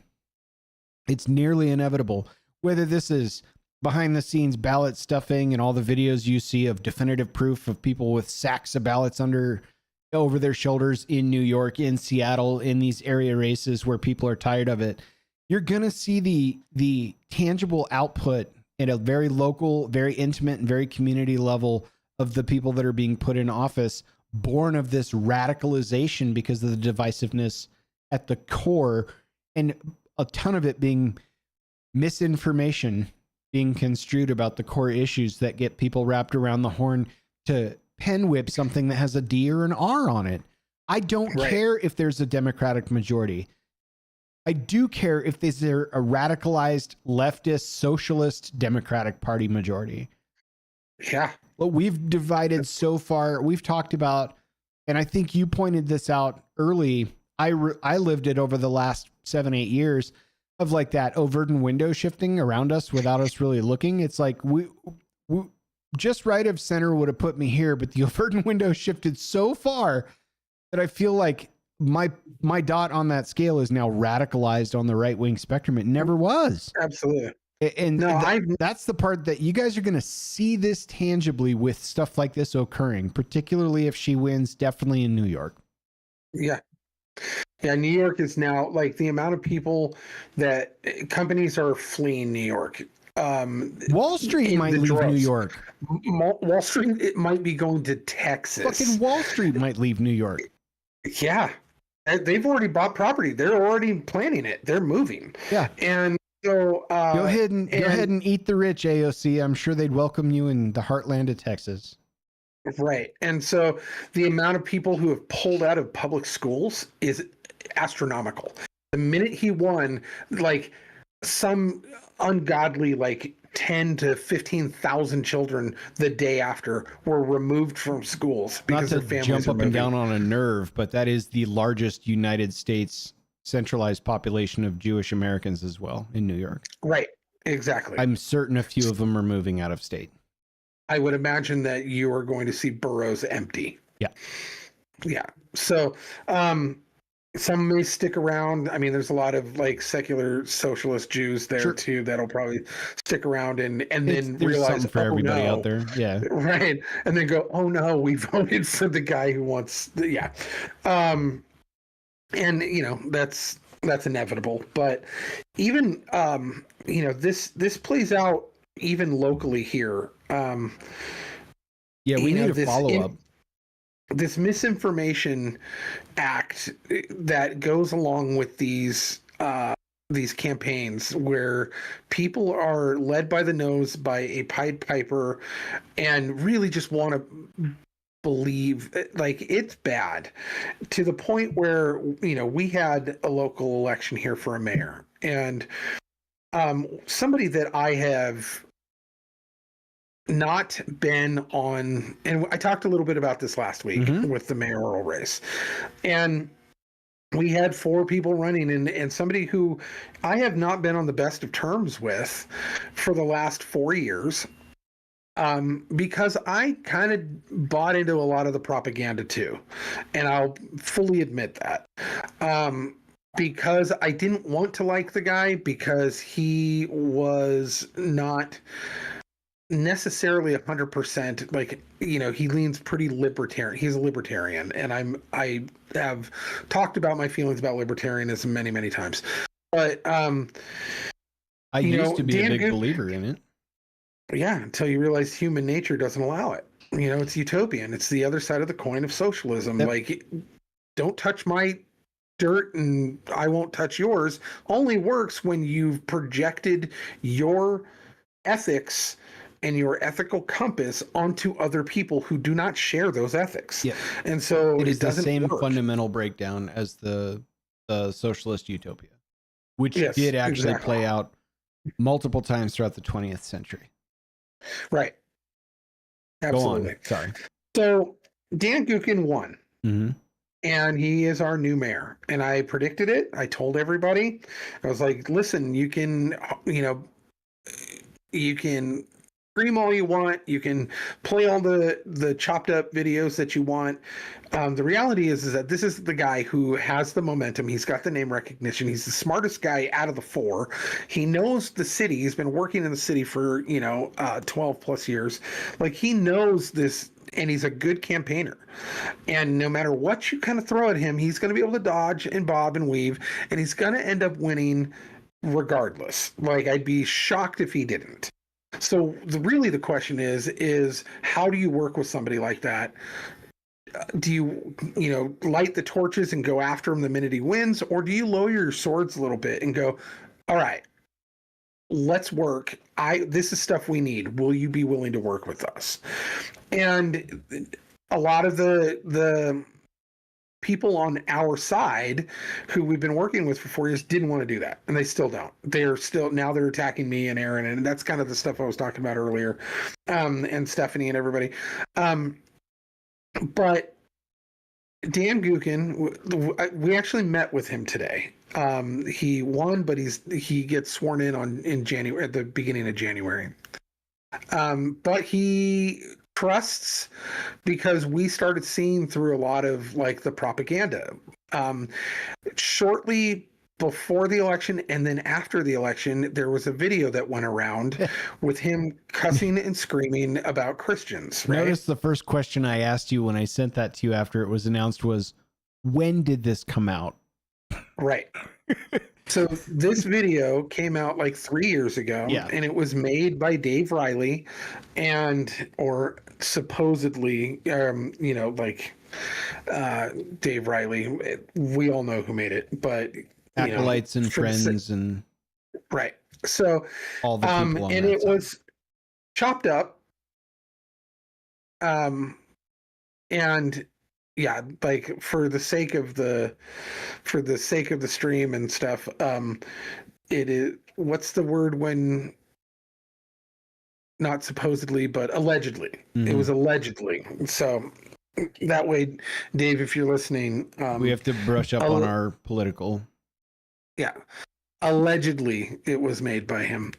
It's nearly inevitable. Whether this is behind the scenes ballot stuffing and all the videos you see of definitive proof of people with sacks of ballots over their shoulders in New York, in Seattle, in these area races where people are tired of it, you're going to see the tangible output at a very local, very intimate, and very community level of the people that are being put in office, born of this radicalization because of the divisiveness at the core, and a ton of it being misinformation being construed about the core issues that get people wrapped around the horn to pen whip something that has a D or an R on it. I don't care if there's a Democratic majority. I do care if there's a radicalized leftist socialist Democratic Party majority. Yeah. Well, we've divided so far. We've talked about, and I think you pointed this out early. I lived it over the last 7-8 years of like that overt and window shifting around us without us really looking. It's like we just right of center would have put me here, but the overt and window shifted so far that I feel like my dot on that scale is now radicalized on the right wing spectrum. It never was. Absolutely. And that's the part that you guys are going to see this tangibly with stuff like this occurring, particularly if she wins, definitely in New York. Yeah. Yeah, New York is now, like, the amount of people that companies are fleeing New York. Wall Street might leave New York. Wall Street, it might be going to Texas. Fucking Wall Street might leave New York. Yeah. They've already bought property. They're already planning it. They're moving. Yeah. And so go ahead and eat the rich, AOC. I'm sure they'd welcome you in the heartland of Texas. Right. And so the amount of people who have pulled out of public schools is astronomical. The minute he won, like, some ungodly, like, 10 to 15,000 children the day after were removed from schools Not because to their families jump are up and moving. down on a nerve, but that is the largest United States centralized population of Jewish Americans as well in New York. Right. Exactly. I'm certain a few of them are moving out of state. I would imagine that you are going to see boroughs empty. Yeah. Yeah. So, some may stick around. I mean, there's a lot of like secular socialist Jews there Sure. too that'll probably stick around and then There's realize something for everybody no. out there. Yeah. Right. And then go, oh no, we voted for the guy who wants yeah. And you know, that's inevitable. But even you know, this plays out even locally here. Yeah, we need a follow up. This misinformation act that goes along with these campaigns where people are led by the nose by a Pied Piper and really just want to believe, like, it's bad to the point where, you know, we had a local election here for a mayor, and somebody that I have not been on, and I talked a little bit about this last week with the mayoral race, and we had 4 people running, and somebody who I have not been on the best of terms with for the last 4 years, because I kind of bought into a lot of the propaganda too, and I'll fully admit that. Because I didn't want to like the guy because he was not necessarily 100%, like, you know, he leans pretty libertarian. He's a libertarian, and I have talked about my feelings about libertarianism many times, but I used to be a big believer in it. Yeah, until you realize human nature doesn't allow it. You know, it's utopian. It's the other side of the coin of socialism. Yep. Like, don't touch my dirt and I won't touch yours only works when you've projected your ethics and your ethical compass onto other people who do not share those ethics. Yeah. And so it is the same work. fundamental breakdown as the socialist utopia, which did actually play out multiple times throughout the 20th century. Right. Absolutely. Go on. Sorry. So Dan Gookin won. Mm-hmm. And he is our new mayor. And I predicted it. I told everybody. I was like, listen, you can, you know, you can scream all you want. You can play all the chopped up videos that you want. The reality is that this is the guy who has the momentum. He's got the name recognition. He's the smartest guy out of the 4. He knows the city. He's been working in the city for, 12 plus years. Like, he knows this, and he's a good campaigner. And no matter what you kind of throw at him, he's going to be able to dodge and bob and weave, and he's going to end up winning regardless. Like, I'd be shocked if he didn't. So really the question is how do you work with somebody like that? Do you light the torches and go after him the minute he wins, or do you lower your swords a little bit and go, all right, let's work. This is stuff we need. Will you be willing to work with us? And a lot of the people on our side who we've been working with for 4 years didn't want to do that, and they still don't. They're attacking me and Aaron, and that's kind of the stuff I was talking about earlier, and Stephanie and everybody. But Dan Gookin, we actually met with him today. He won, but he gets sworn in January, at the beginning of January. But he trusts, because we started seeing through a lot of like the propaganda shortly before the election, and then after the election there was a video that went around with him cussing and screaming about Christians, right? Notice the first question I asked you when I sent that to you after it was announced was, when did this come out? Right. So this video came out like 3 years ago, and it was made by Dave Riley, or supposedly, Dave Riley. We all know who made it, but acolytes and friends and right. So all the people on and that it side. was chopped up, and yeah, like for the sake of the stream and stuff, it is, what's the word when not supposedly, but allegedly. It Mhm. was allegedly. So that way, Dave, if you're listening, We have to brush up on our political. yeah, allegedly it was made by him.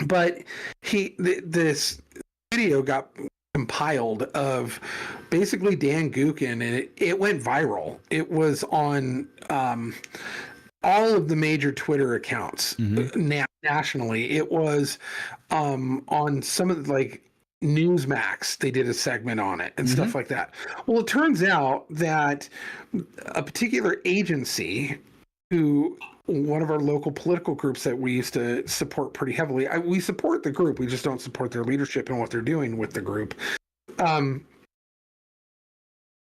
But this video got compiled of basically Dan Gookin, and it went viral. It was on all of the major Twitter accounts nationally. It was on some of the, like, Newsmax. They did a segment on it and stuff like that. Well, it turns out that a particular agency, who one of our local political groups that we used to support pretty heavily. We support the group. We just don't support their leadership and what they're doing with the group.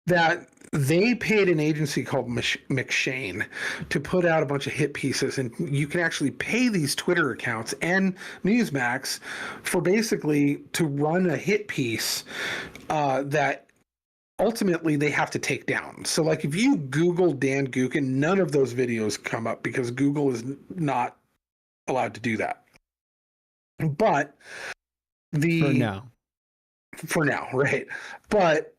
That they paid an agency called McShane to put out a bunch of hit pieces, and you can actually pay these Twitter accounts and Newsmax for basically to run a hit piece that ultimately they have to take down. So, like, if you Google Dan Gookin, none of those videos come up because Google is not allowed to do that. But for now, right? But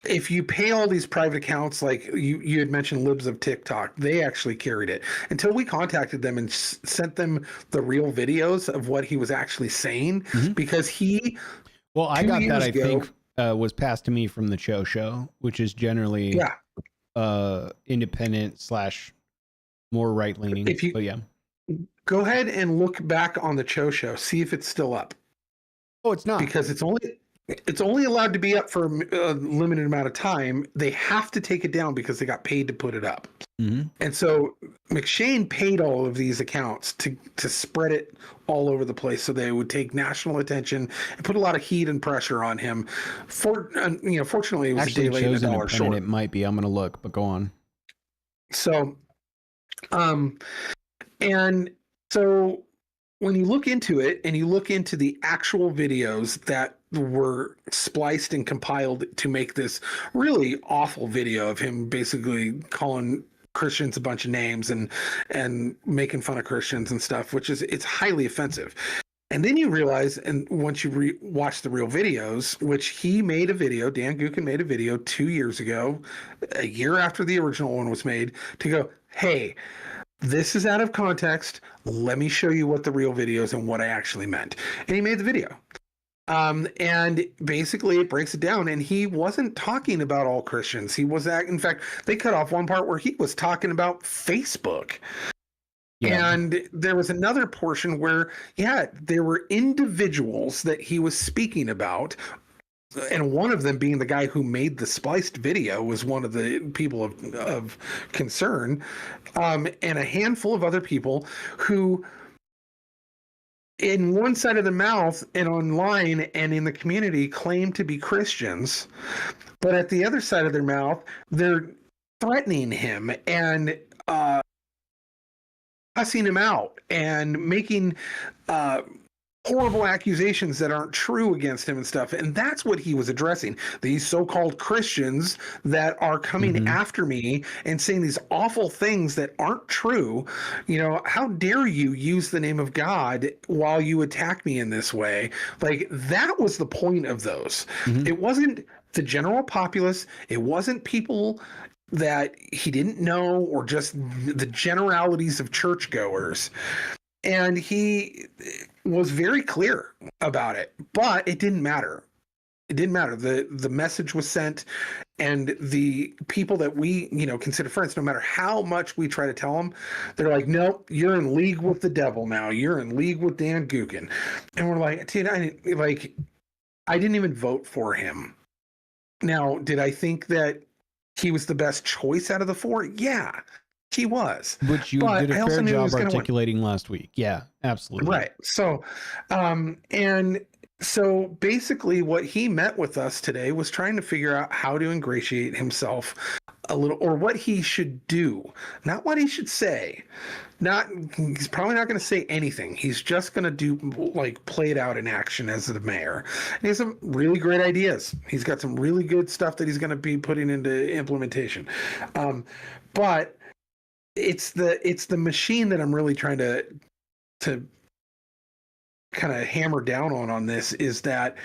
if you pay all these private accounts, like you had mentioned, Libs of TikTok, they actually carried it until we contacted them and sent them the real videos of what he was actually saying, because he. Well, I got that. I think was passed to me from the Show, which is generally independent / more right leaning. But yeah, go ahead and look back on the Show, see if it's still up. Oh, it's not, because it's only allowed to be up for a limited amount of time. They have to take it down because they got paid to put it up. And so McShane paid all of these accounts to spread it all over the place, so they would take national attention and put a lot of heat and pressure on him. Fortunately, it was actually a day late and a dollar short. It might be. I'm going to look, but go on. So, and so when you look into it and you look into the actual videos that were spliced and compiled to make this really awful video of him basically calling Christians a bunch of names and making fun of Christians and stuff, it's highly offensive. And then you realize, and once you watch the real videos, which Dan Gookin made a video 2 years ago, a year after the original one was made, to go, hey, this is out of context. Let me show you what the real video is and what I actually meant. And he made the video. And basically it breaks it down, and he wasn't talking about all Christians. In fact, they cut off one part where he was talking about Facebook. Yeah. And there was another portion where, there were individuals that he was speaking about, and one of them being the guy who made the spliced video was one of the people of concern, and a handful of other people who, in one side of the mouth and online and in the community, claim to be Christians, but at the other side of their mouth, they're threatening him and cussing him out and making horrible accusations that aren't true against him and stuff. And that's what he was addressing. These so-called Christians that are coming after me and saying these awful things that aren't true. How dare you use the name of God while you attack me in this way? Like, that was the point of those. It wasn't the general populace. It wasn't people that he didn't know, or just the generalities of churchgoers. And he was very clear about it, but it didn't matter. It didn't matter. The message was sent, and the people that we, consider friends, no matter how much we try to tell them, they're like, nope, you're in league with the devil now. You're in league with Dan Gookin. And we're like, dude, I didn't even vote for him. Now, did I think that he was the best choice out of the four? Yeah. He was, which you did a fair job articulating last week. Yeah, absolutely. Right. So, and so basically what he met with us today was trying to figure out how to ingratiate himself a little, or what he should do, not what he should say. He's probably not going to say anything. He's just going to play it out in action as the mayor. And he has some really great ideas. He's got some really good stuff that he's going to be putting into implementation. But it's the machine that I'm really trying to kind of hammer down on this is that,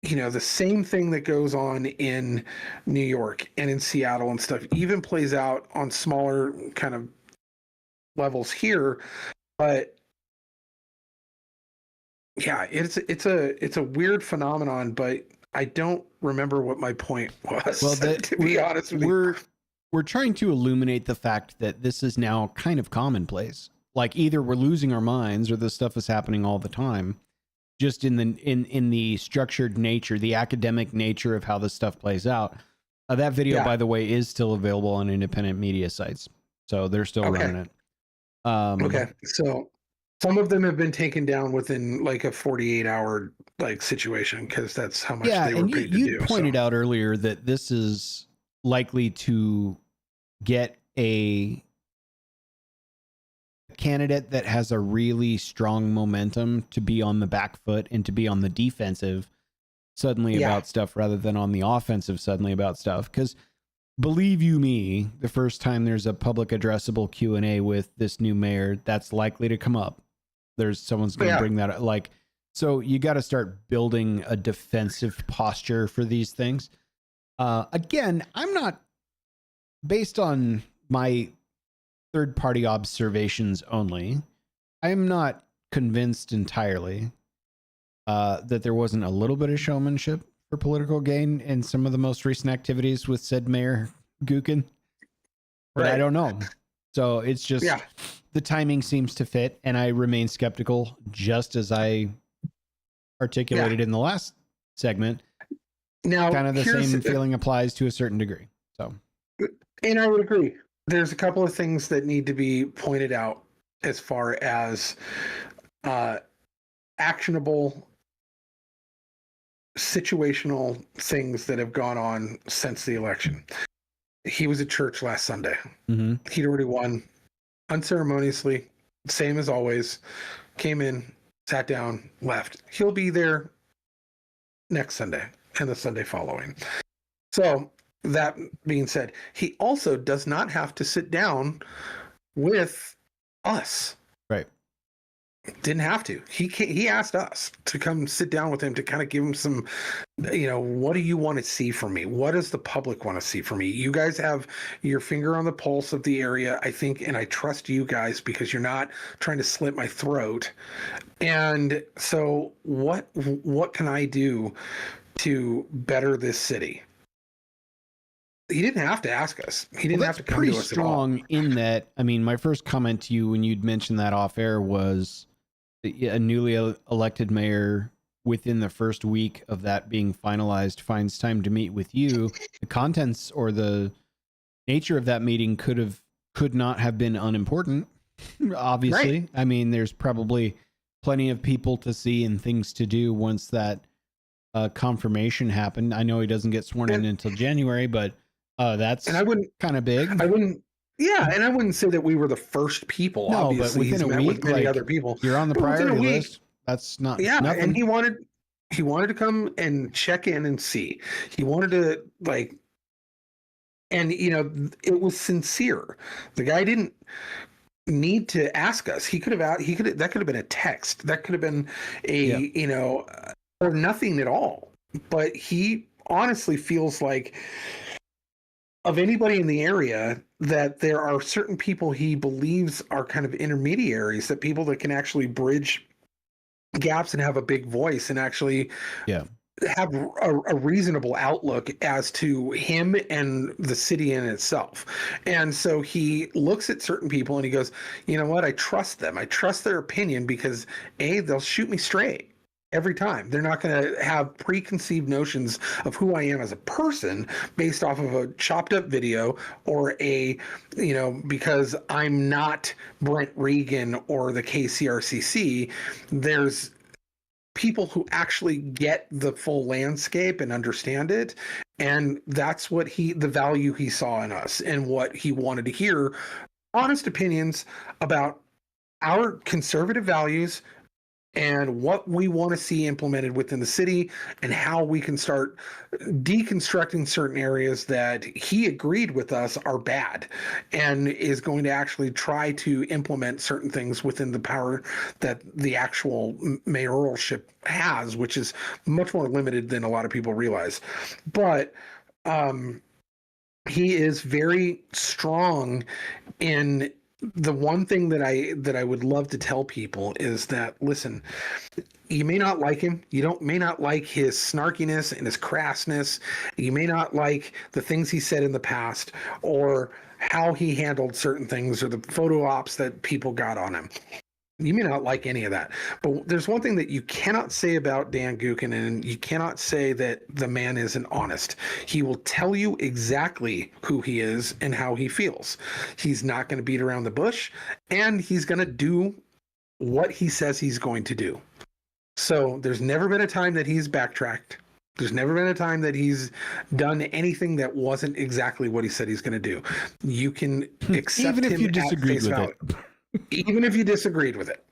you know, the same thing that goes on in New York and in Seattle and stuff even plays out on smaller kind of levels here. But yeah, it's a weird phenomenon, but I don't remember what my point was. Well, to be honest with you. We're trying to illuminate the fact that this is now kind of commonplace. Like either we're losing our minds or this stuff is happening all the time. Just in the structured nature, the academic nature of how this stuff plays out. That video, by the way, is still available on independent media sites, so they're still running it. Okay, so some of them have been taken down within like a 48-hour like situation because that's how much they were paid to do. You pointed out earlier that this is likely to get a candidate that has a really strong momentum to be on the back foot and to be on the defensive suddenly about stuff rather than on the offensive suddenly about stuff. Because believe you me, the first time there's a public addressable Q&A with this new mayor, that's likely to come up. Someone's going to bring that up. Like, so you got to start building a defensive posture for these things. Again, I'm not, based on my third-party observations only, I'm not convinced entirely that there wasn't a little bit of showmanship for political gain in some of the most recent activities with said Mayor Gookin. But I don't know. So it's just the timing seems to fit, and I remain skeptical, just as I articulated in the last segment. Now, kind of the same feeling applies to a certain degree. So, and I would agree. There's a couple of things that need to be pointed out as far as actionable situational things that have gone on since the election. He was at church last Sunday. Mm-hmm. He'd already won unceremoniously, same as always, came in, sat down, left. He'll be there next Sunday and the Sunday following. So that being said, he also does not have to sit down with us. Right. Didn't have to. He asked us to come sit down with him to kind of give him some, you know, what do you want to see from me? What does the public want to see from me? You guys have your finger on the pulse of the area, I think, and I trust you guys because you're not trying to slit my throat. And so what can I do to better this city? He didn't have to ask us. He didn't have to come to us at all. Pretty strong in that. I mean, my first comment to you when you'd mentioned that off air was a newly elected mayor within the first week of that being finalized finds time to meet with you. The contents or the nature of that meeting could not have been unimportant. Obviously, right. I mean, there's probably plenty of people to see and things to do once that confirmation happened. I know he doesn't get sworn in until January, but that's kind of big. Yeah, and I wouldn't say that we were the first people. No, obviously, but within a week, with many other people. You're on the priority list. That's not. Yeah, nothing. And he wanted to come and check in and see. He wanted to and you know, it was sincere. The guy didn't need to ask us. That could have been a text. That could have been you know, or nothing at all. But he honestly feels like, of anybody in the area, that there are certain people he believes are kind of intermediaries, that people that can actually bridge gaps and have a big voice and actually have a reasonable outlook as to him and the city in itself. And so he looks at certain people and he goes, you know what? I trust them. I trust their opinion because they'll shoot me straight. Every time. They're not going to have preconceived notions of who I am as a person based off of a chopped up video or because I'm not Brent Regan or the KCRCC. There's people who actually get the full landscape and understand it. And that's what the value he saw in us and what he wanted to hear. Honest opinions about our conservative values and what we want to see implemented within the city, and how we can start deconstructing certain areas that he agreed with us are bad, and is going to actually try to implement certain things within the power that the actual mayoralship has, which is much more limited than a lot of people realize. But he is very strong in the one thing that I would love to tell people is that, listen, you may not like him. You may not like his snarkiness and his crassness. You may not like the things he said in the past, or how he handled certain things, or the photo ops that people got on him. You may not like any of that, but there's one thing that you cannot say about Dan Gookin, and you cannot say that the man isn't honest. He will tell you exactly who he is and how he feels. He's not going to beat around the bush, and he's going to do what he says he's going to do. So there's never been a time that he's backtracked. There's never been a time that he's done anything that wasn't exactly what he said he's going to do. You can accept even if him you at disagreed face with value. it. Even if you disagreed with it.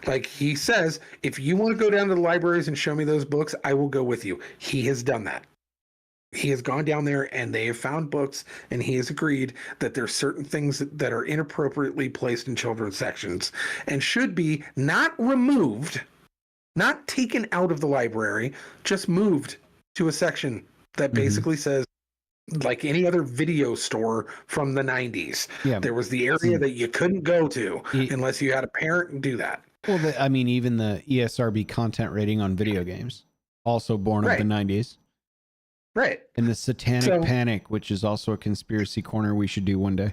Like he says, if you want to go down to the libraries and show me those books, I will go with you. He has done that. He has gone down there and they have found books, and he has agreed that there's certain things that are inappropriately placed in children's sections and should be not removed, not taken out of the library, just moved to a section that basically says, like any other video store from the 90s. Yeah. There was the area that you couldn't go to unless you had a parent and do that. Well, I mean, even the ESRB content rating on video games, also born of the 90s. Right. And the Satanic Panic, which is also a conspiracy corner we should do one day.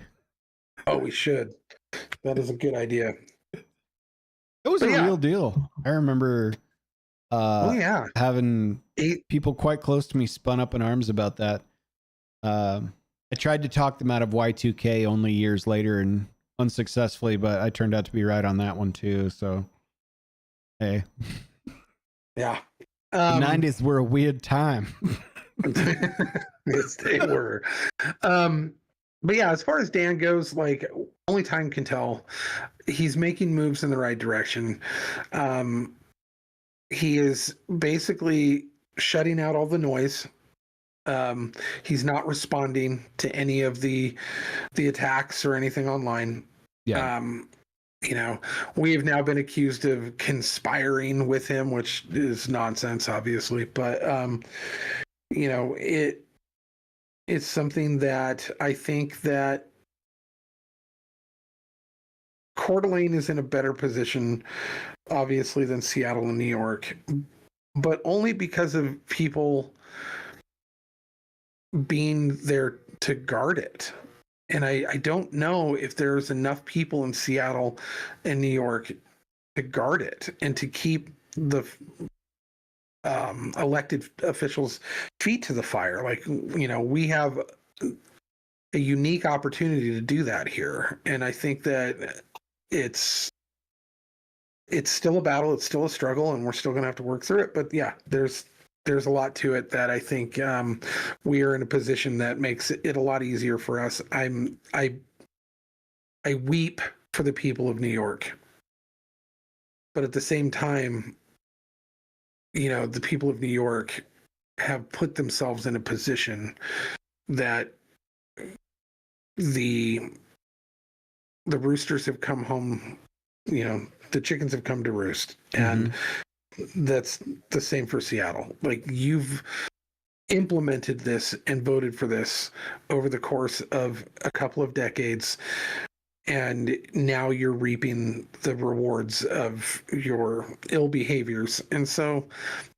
Oh, we should. That is a good idea. It was a real deal. I remember having people quite close to me spun up in arms about that. I tried to talk them out of Y2K only years later and unsuccessfully, but I turned out to be right on that one too. So, hey. Yeah. The 90s were a weird time. Yes, they were. But yeah, as far as Dan goes, like, only time can tell. He's making moves in the right direction. He is basically shutting out all the noise. He's not responding to any of the attacks or anything online. Yeah. You know, we have now been accused of conspiring with him, which is nonsense, obviously. But you know, it's something that I think that Coeur d'Alene is in a better position, obviously, than Seattle and New York, but only because of people being there to guard it. And I don't know if there's enough people in Seattle and New York to guard it and to keep the elected officials' feet to the fire. Like, you know, we have a unique opportunity to do that here. And I think that it's still a battle, it's still a struggle, and we're still going to have to work through it. But yeah, there's a lot to it that I think we are in a position that makes it a lot easier for us. I weep for the people of New York, but at the same time, you know, the people of New York have put themselves in a position that the roosters have come home. You know, the chickens have come to roost, and that's the same for Seattle. Like, you've implemented this and voted for this over the course of a couple of decades, and now you're reaping the rewards of your ill behaviors. And so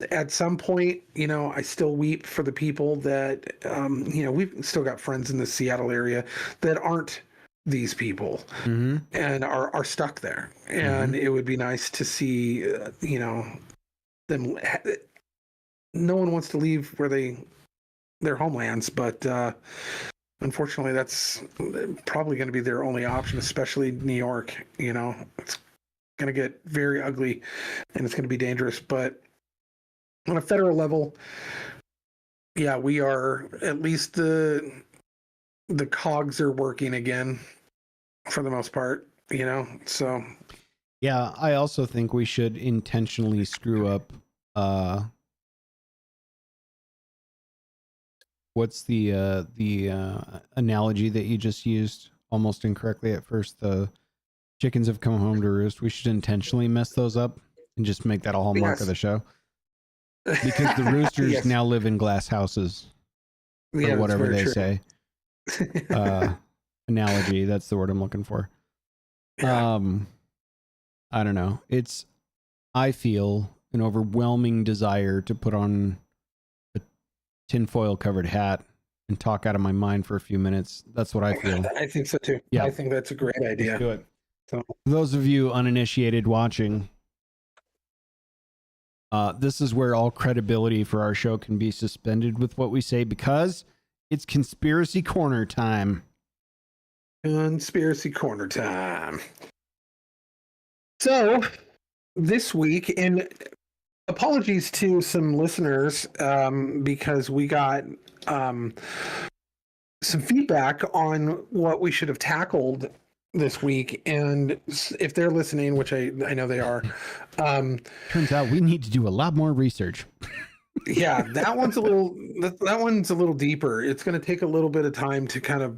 at some point, you know, I still weep for the people that, you know, we've still got friends in the Seattle area that aren't these people and are stuck there. And it would be nice to see, you know, them. No one wants to leave their homelands, but unfortunately, that's probably going to be their only option, especially New York. You know, it's going to get very ugly, and it's going to be dangerous. But on a federal level, yeah, we are, at least the cogs are working again for the most part. You know, so Yeah, I also think we should intentionally screw up. What's the analogy that you just used almost incorrectly at first? The chickens have come home to roost. We should intentionally mess those up and just make that a hallmark of Yes. the show. Because the roosters Yes. now live in glass houses or Yeah, that's whatever very they true. say. Analogy, that's the word I'm looking for. Yeah. I don't know. I feel an overwhelming desire to put on a tinfoil covered hat and talk out of my mind for a few minutes. That's what I feel. I think so too. Yeah. I think that's a great idea. Let's do it. So, For those of you uninitiated watching, this is where all credibility for our show can be suspended with what we say because it's conspiracy corner time. conspiracy corner time. So, this week, and apologies to some listeners because we got some feedback on what we should have tackled this week, and if they're listening, which I know they are, Turns out we need to do a lot more research. yeah, that one's a little deeper. It's going to take a little bit of time to kind of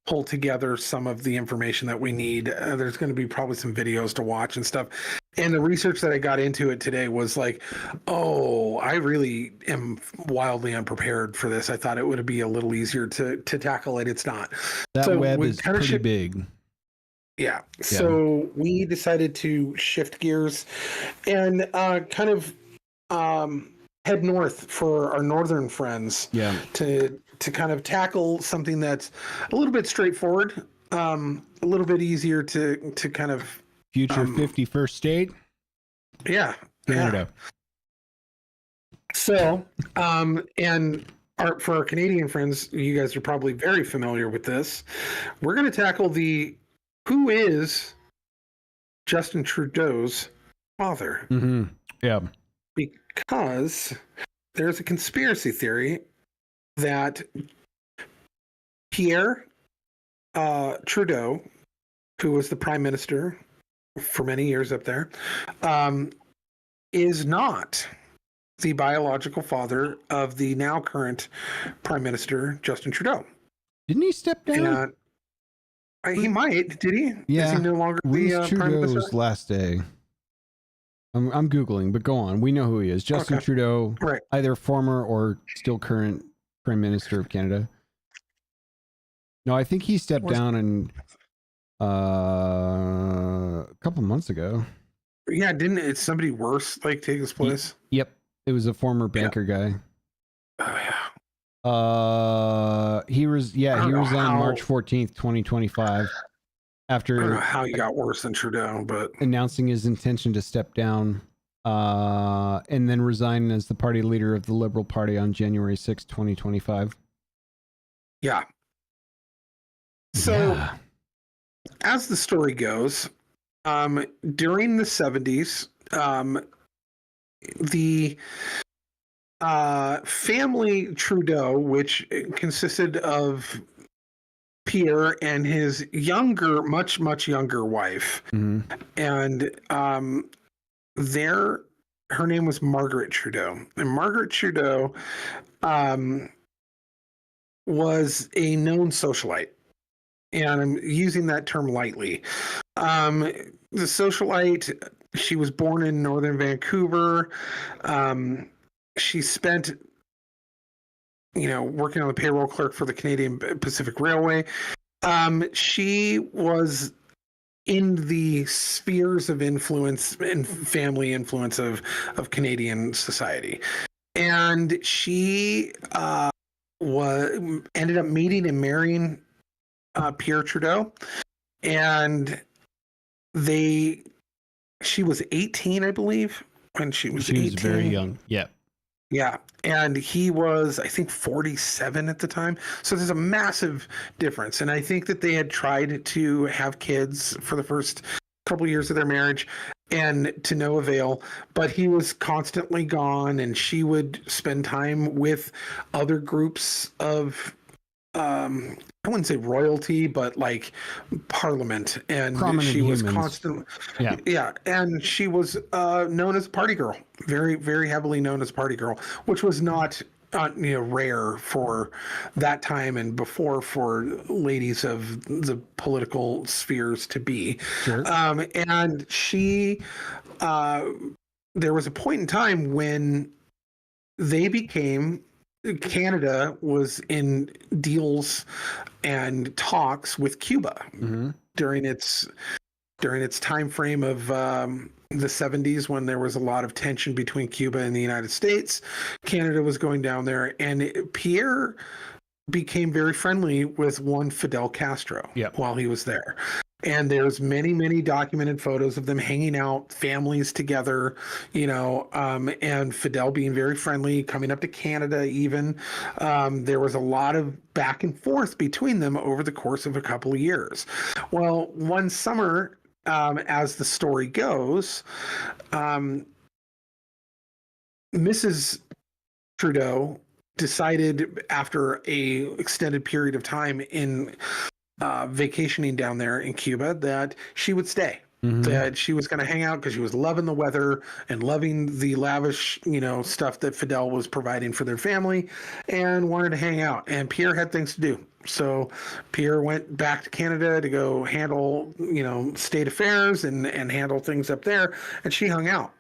pull together some of the information that we need. There's going to be probably some videos to watch and stuff. And the research that I got into it today was like, oh, I really am wildly unprepared for this. I thought it would be a little easier to tackle it. It's not. That So web we is kinda pretty big. Yeah. So we decided to shift gears and kind of head north for our northern friends. Yeah. To kind of tackle something that's a little bit straightforward, a little bit easier to kind of Future 51st state, yeah, Canada. So, and for our Canadian friends, you guys are probably very familiar with this. We're going to tackle who is Justin Trudeau's father. Mm-hmm. Yeah. Because there's a conspiracy theory that Pierre Trudeau, who was the prime minister for many years up there, is not the biological father of the now current prime minister, Justin Trudeau. Didn't he step down? He might. Did he? Yeah. Is he no longer When's the prime minister? Trudeau's last day? I'm Googling, but go on. We know who he is. Justin Trudeau, right? Either former or still current Prime Minister of Canada. No, I think he stepped down a couple months ago. Yeah, didn't it somebody worse take his place? Yep. It was a former banker guy. Oh yeah. He resigned March 14th, 2025. After I don't know how he got worse than Trudeau, but announcing his intention to step down, and then resign as the party leader of the Liberal Party on January 6, 2025. Yeah. So, as the story goes, during the 70s, the family Trudeau, which consisted of Pierre and his much younger wife, and her name was Margaret Trudeau, and Margaret Trudeau was a known socialite, and I'm using that term lightly. The socialite, she was born in northern Vancouver. She spent working on the payroll clerk for the Canadian Pacific Railway. She was in the spheres of influence and family influence of Canadian society. And she ended up meeting and marrying Pierre Trudeau. And she was 18, I believe, when she was 18. She was very young. Yeah. Yeah. And he was, I think, 47 at the time. So there's a massive difference. And I think that they had tried to have kids for the first couple years of their marriage and to no avail. But he was constantly gone, and she would spend time with other groups of I wouldn't say royalty, but like parliament, and Prominent she was humans. constantly, Yeah. yeah, and she was known as a party girl, very, very heavily known as party girl, which was not rare for that time and before for ladies of the political spheres to be. Sure. And she, there was a point in time when they became. Canada was in deals and talks with Cuba Mm-hmm. during its time frame of the 70s, when there was a lot of tension between Cuba and the United States. Canada was going down there, and Pierre became very friendly with one Fidel Castro while he was there. And there's many documented photos of them hanging out, families together, and Fidel being very friendly, coming up to Canada even. There was a lot of back and forth between them over the course of a couple of years. Well, one summer, as the story goes, Mrs. Trudeau decided, after a extended period of time in vacationing down there in Cuba, that she would stay. Mm-hmm. That she was going to hang out because she was loving the weather and loving the lavish, stuff that Fidel was providing for their family, and wanted to hang out. And Pierre had things to do. So Pierre went back to Canada to go handle, state affairs and handle things up there. And she hung out.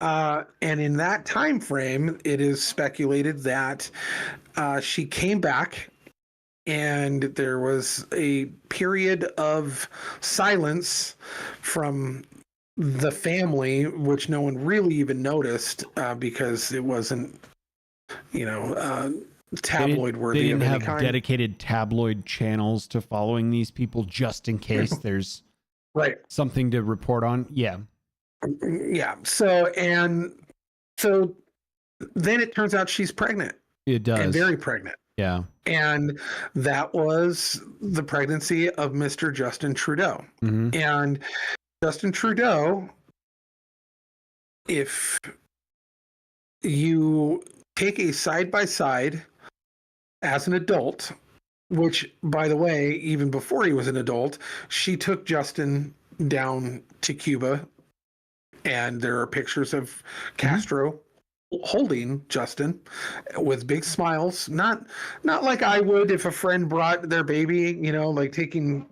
And in that time frame, it is speculated that she came back, and there was a period of silence from the family, which no one really even noticed, because it wasn't, tabloid worthy. They didn't of any have kind. dedicated tabloid channels to following these people just in case there's something to report on. Yeah. Yeah. So then it turns out she's pregnant. It does. And very pregnant. Yeah. And that was the pregnancy of Mr. Justin Trudeau. Mm-hmm. And Justin Trudeau, if you take a side-by-side as an adult, which, by the way, even before he was an adult, she took Justin down to Cuba, and there are pictures of Castro holding Justin with big smiles, not like I would if a friend brought their baby, like taking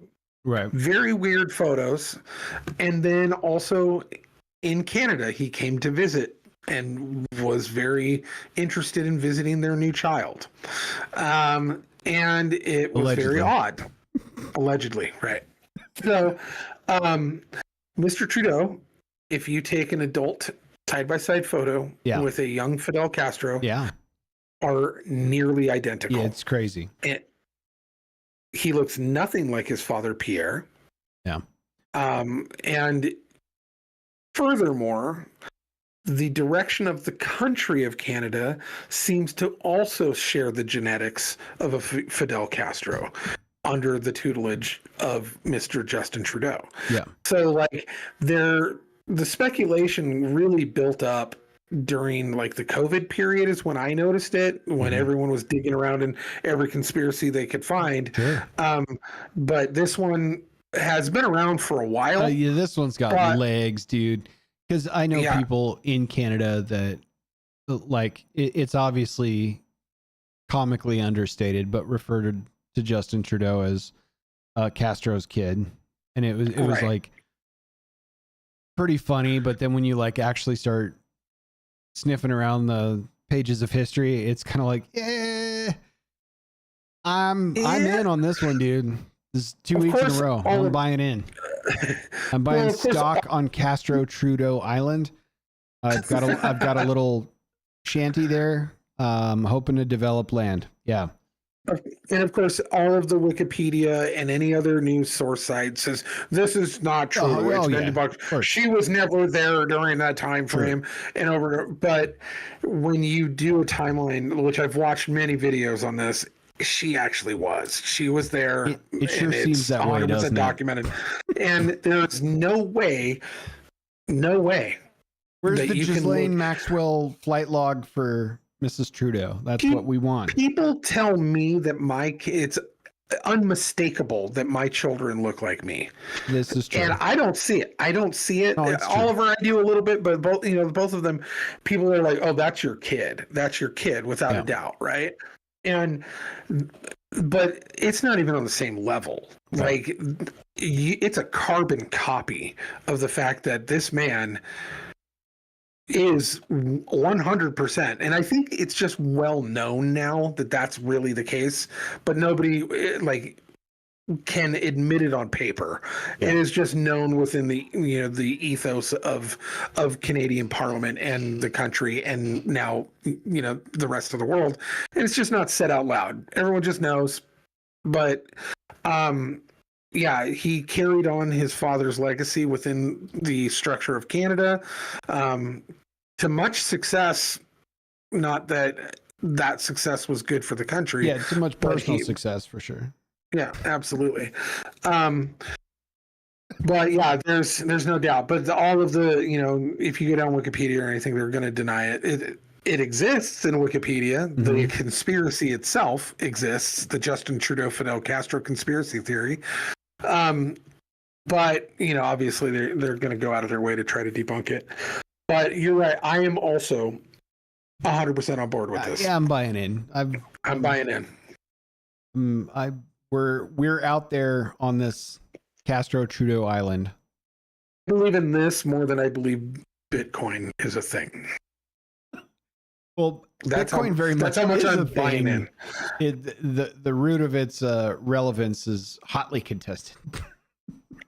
very weird photos. And then also in Canada, he came to visit and was very interested in visiting their new child. And it was very odd. Allegedly, right. So Mr. Trudeau, if you take an adult side-by-side photo with a young Fidel Castro, are nearly identical. Yeah, it's crazy. He looks nothing like his father, Pierre. Yeah. And furthermore, the direction of the country of Canada seems to also share the genetics of a Fidel Castro under the tutelage of Mr. Justin Trudeau. Yeah. So the speculation really built up during the COVID period is when I noticed it, when everyone was digging around in every conspiracy they could find. Sure. But this one has been around for a while. Yeah, this one's got legs, dude. Because I know people in Canada that it's obviously comically understated, but refer to Justin Trudeau as Castro's kid. And it was pretty funny, but then when you actually start sniffing around the pages of history, it's kind of I'm in on this one, dude. This is 2 weeks in a row. I'm buying in. I'm buying stock on Castro Trudeau Island. I've got a little shanty there. Hoping to develop land. Yeah. And of course, all of the Wikipedia and any other news source site says this is not true. She was never there during that time frame. But when you do a timeline, which I've watched many videos on this, she actually was. She was there. It sure seems that way, doesn't it? Documented. And there's no way. Where's the Ghislaine Maxwell flight log for Mrs. Trudeau. That's Pe- what we want. People tell me that it's unmistakable that my children look like me. This is true. And I don't see it. I don't see it. No, it's true. Oliver, I do a little bit, but both of them, people are like, "Oh, that's your kid. That's your kid," without a doubt, right? But it's not even on the same level. Right. Like, it's a carbon copy of the fact that this man is 100%, and I think it's just well known now that that's really the case, but nobody like can admit it on paper. Yeah. It is just known within the the ethos of Canadian Parliament and the country, and now the rest of the world, and it's just not said out loud. Everyone just knows. But yeah, he carried on his father's legacy within the structure of Canada to much success. Not that success was good for the country. Yeah, too much personal success for sure. Yeah, absolutely. But yeah, there's no doubt. But all of the, if you go down Wikipedia or anything, they're going to deny it. It exists in Wikipedia. Mm-hmm. The conspiracy itself exists, the Justin Trudeau Fidel Castro conspiracy theory. But obviously they're going to go out of their way to try to debunk it. But you're right. I am also 100% on board with this. Yeah, I'm buying in. I'm buying in. We're out there on this Castro Trudeau island. I believe in this more than I believe Bitcoin is a thing. Well, Bitcoin very much. That's how much is I'm buying in. The root of its relevance is hotly contested.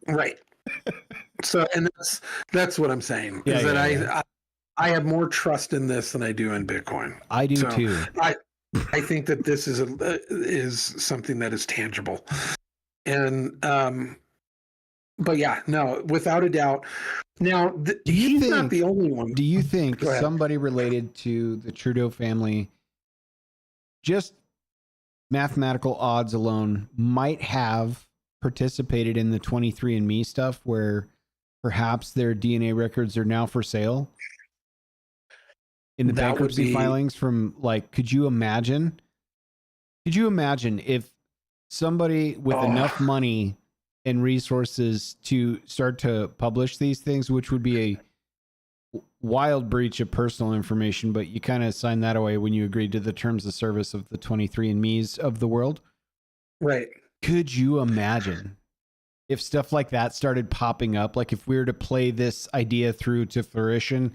Right. So, and that's what I'm saying. Yeah, is that I have more trust in this than I do in Bitcoin. I do too. I think that this is something that is tangible, and but yeah, no, without a doubt. Now, he's not the only one. Do you think somebody related to the Trudeau family, just mathematical odds alone, might have participated in the 23andMe stuff where perhaps their DNA records are now for sale in the bankruptcy filings from, like, could you imagine if somebody with enough money and resources to start to publish these things, which would be a wild breach of personal information, but you kind of signed that away when you agreed to the terms of service of the 23andMe's of the world. Right. Could you imagine if stuff like that started popping up? Like if we were to play this idea through to fruition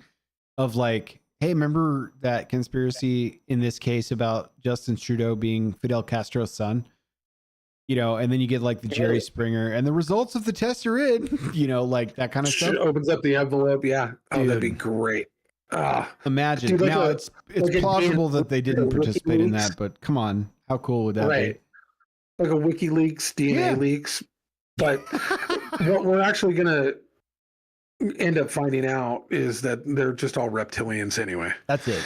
of like, hey, remember that conspiracy in this case about Justin Trudeau being Fidel Castro's son? And then you get like the Jerry Springer and the results of the test are in, like that kind of stuff. Opens up the envelope. Yeah. Oh, Dude. that'd be great. Imagine. Dude, now it's plausible that they didn't participate in that, but come on. How cool would that be? Like a WikiLeaks, DNA leaks. But what we're actually going to end up finding out is that they're just all reptilians anyway. That's it.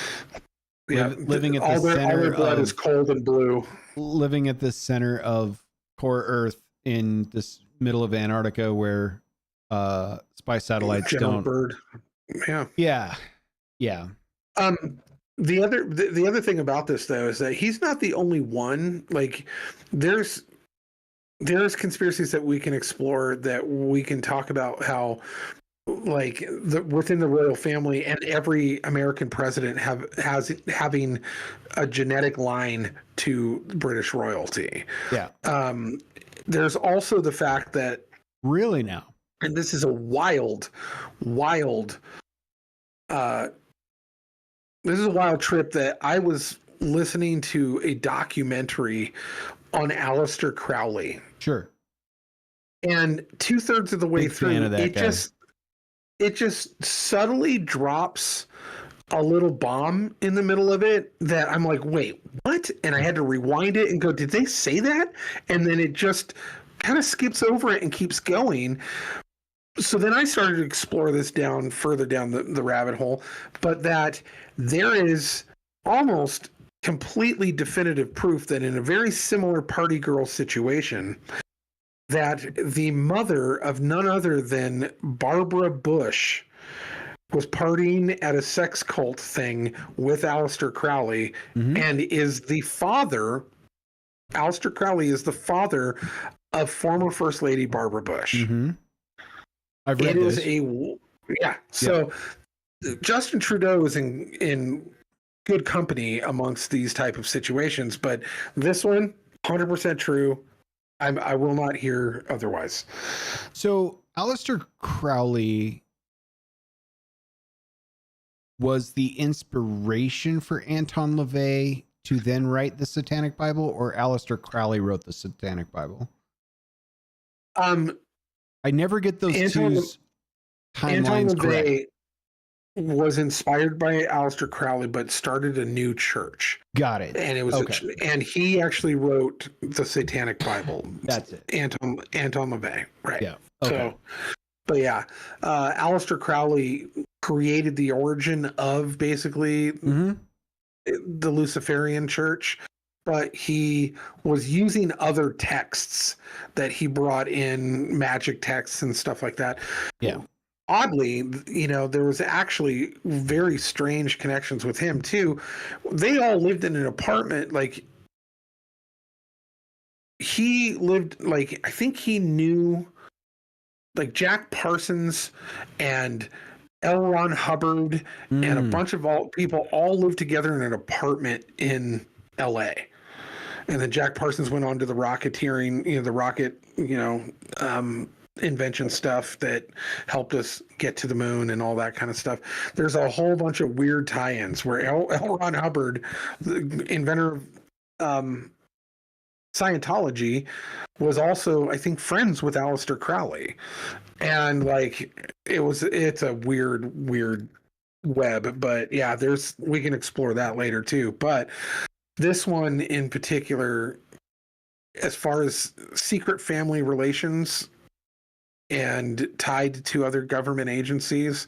Yeah. Living at the center all their blood is cold and blue. Living at the center of core Earth in this middle of Antarctica where spy satellites don't. Bird. Yeah. Yeah. Yeah. The other thing about this though is that he's not the only one. Like there's conspiracies that we can explore, that we can talk about how like within the royal family and every American president having a genetic line to British royalty. Yeah. There's also the fact that really now, and this is a wild trip that I was listening to a documentary on Aleister Crowley. Sure. And 2/3 of the way through, it just subtly drops a little bomb in the middle of it that I'm like, wait, what? And I had to rewind it and go, did they say that? And then it just kind of skips over it and keeps going. So then I started to explore this further down the rabbit hole, but that there is almost completely definitive proof that in a very similar party girl situation, that the mother of none other than Barbara Bush was partying at a sex cult thing with Aleister Crowley, and is the father. Aleister Crowley is the father of former First Lady Barbara Bush. I've read this. So Justin Trudeau is in good company amongst these type of situations, but this one 100% true. I will not hear otherwise. So Aleister Crowley was the inspiration for Anton LaVey to then write the Satanic Bible, or Aleister Crowley wrote the Satanic Bible? I never get those two timelines correct. Was inspired by Aleister Crowley, but started a new church. Got it. And it was, and he actually wrote the Satanic Bible. That's it. Anton LaVey, right? Yeah. Okay. So, but yeah, Aleister Crowley created the origin of basically the Luciferian Church, but he was using other texts that he brought in, magic texts and stuff like that. Yeah. Oddly, there was actually very strange connections with him too. They all lived in an apartment. Like, he lived, like, I think he knew, like, Jack Parsons and L. Ron Hubbard and a bunch of people all lived together in an apartment in LA. And then Jack Parsons went on to the rocketeering, the rocket, invention stuff that helped us get to the moon and all that kind of stuff. There's a whole bunch of weird tie-ins where L. Ron Hubbard, the inventor of Scientology, was also, I think, friends with Aleister Crowley. And like, it's a weird web, but yeah, we can explore that later too. But this one in particular, as far as secret family relations and tied to other government agencies,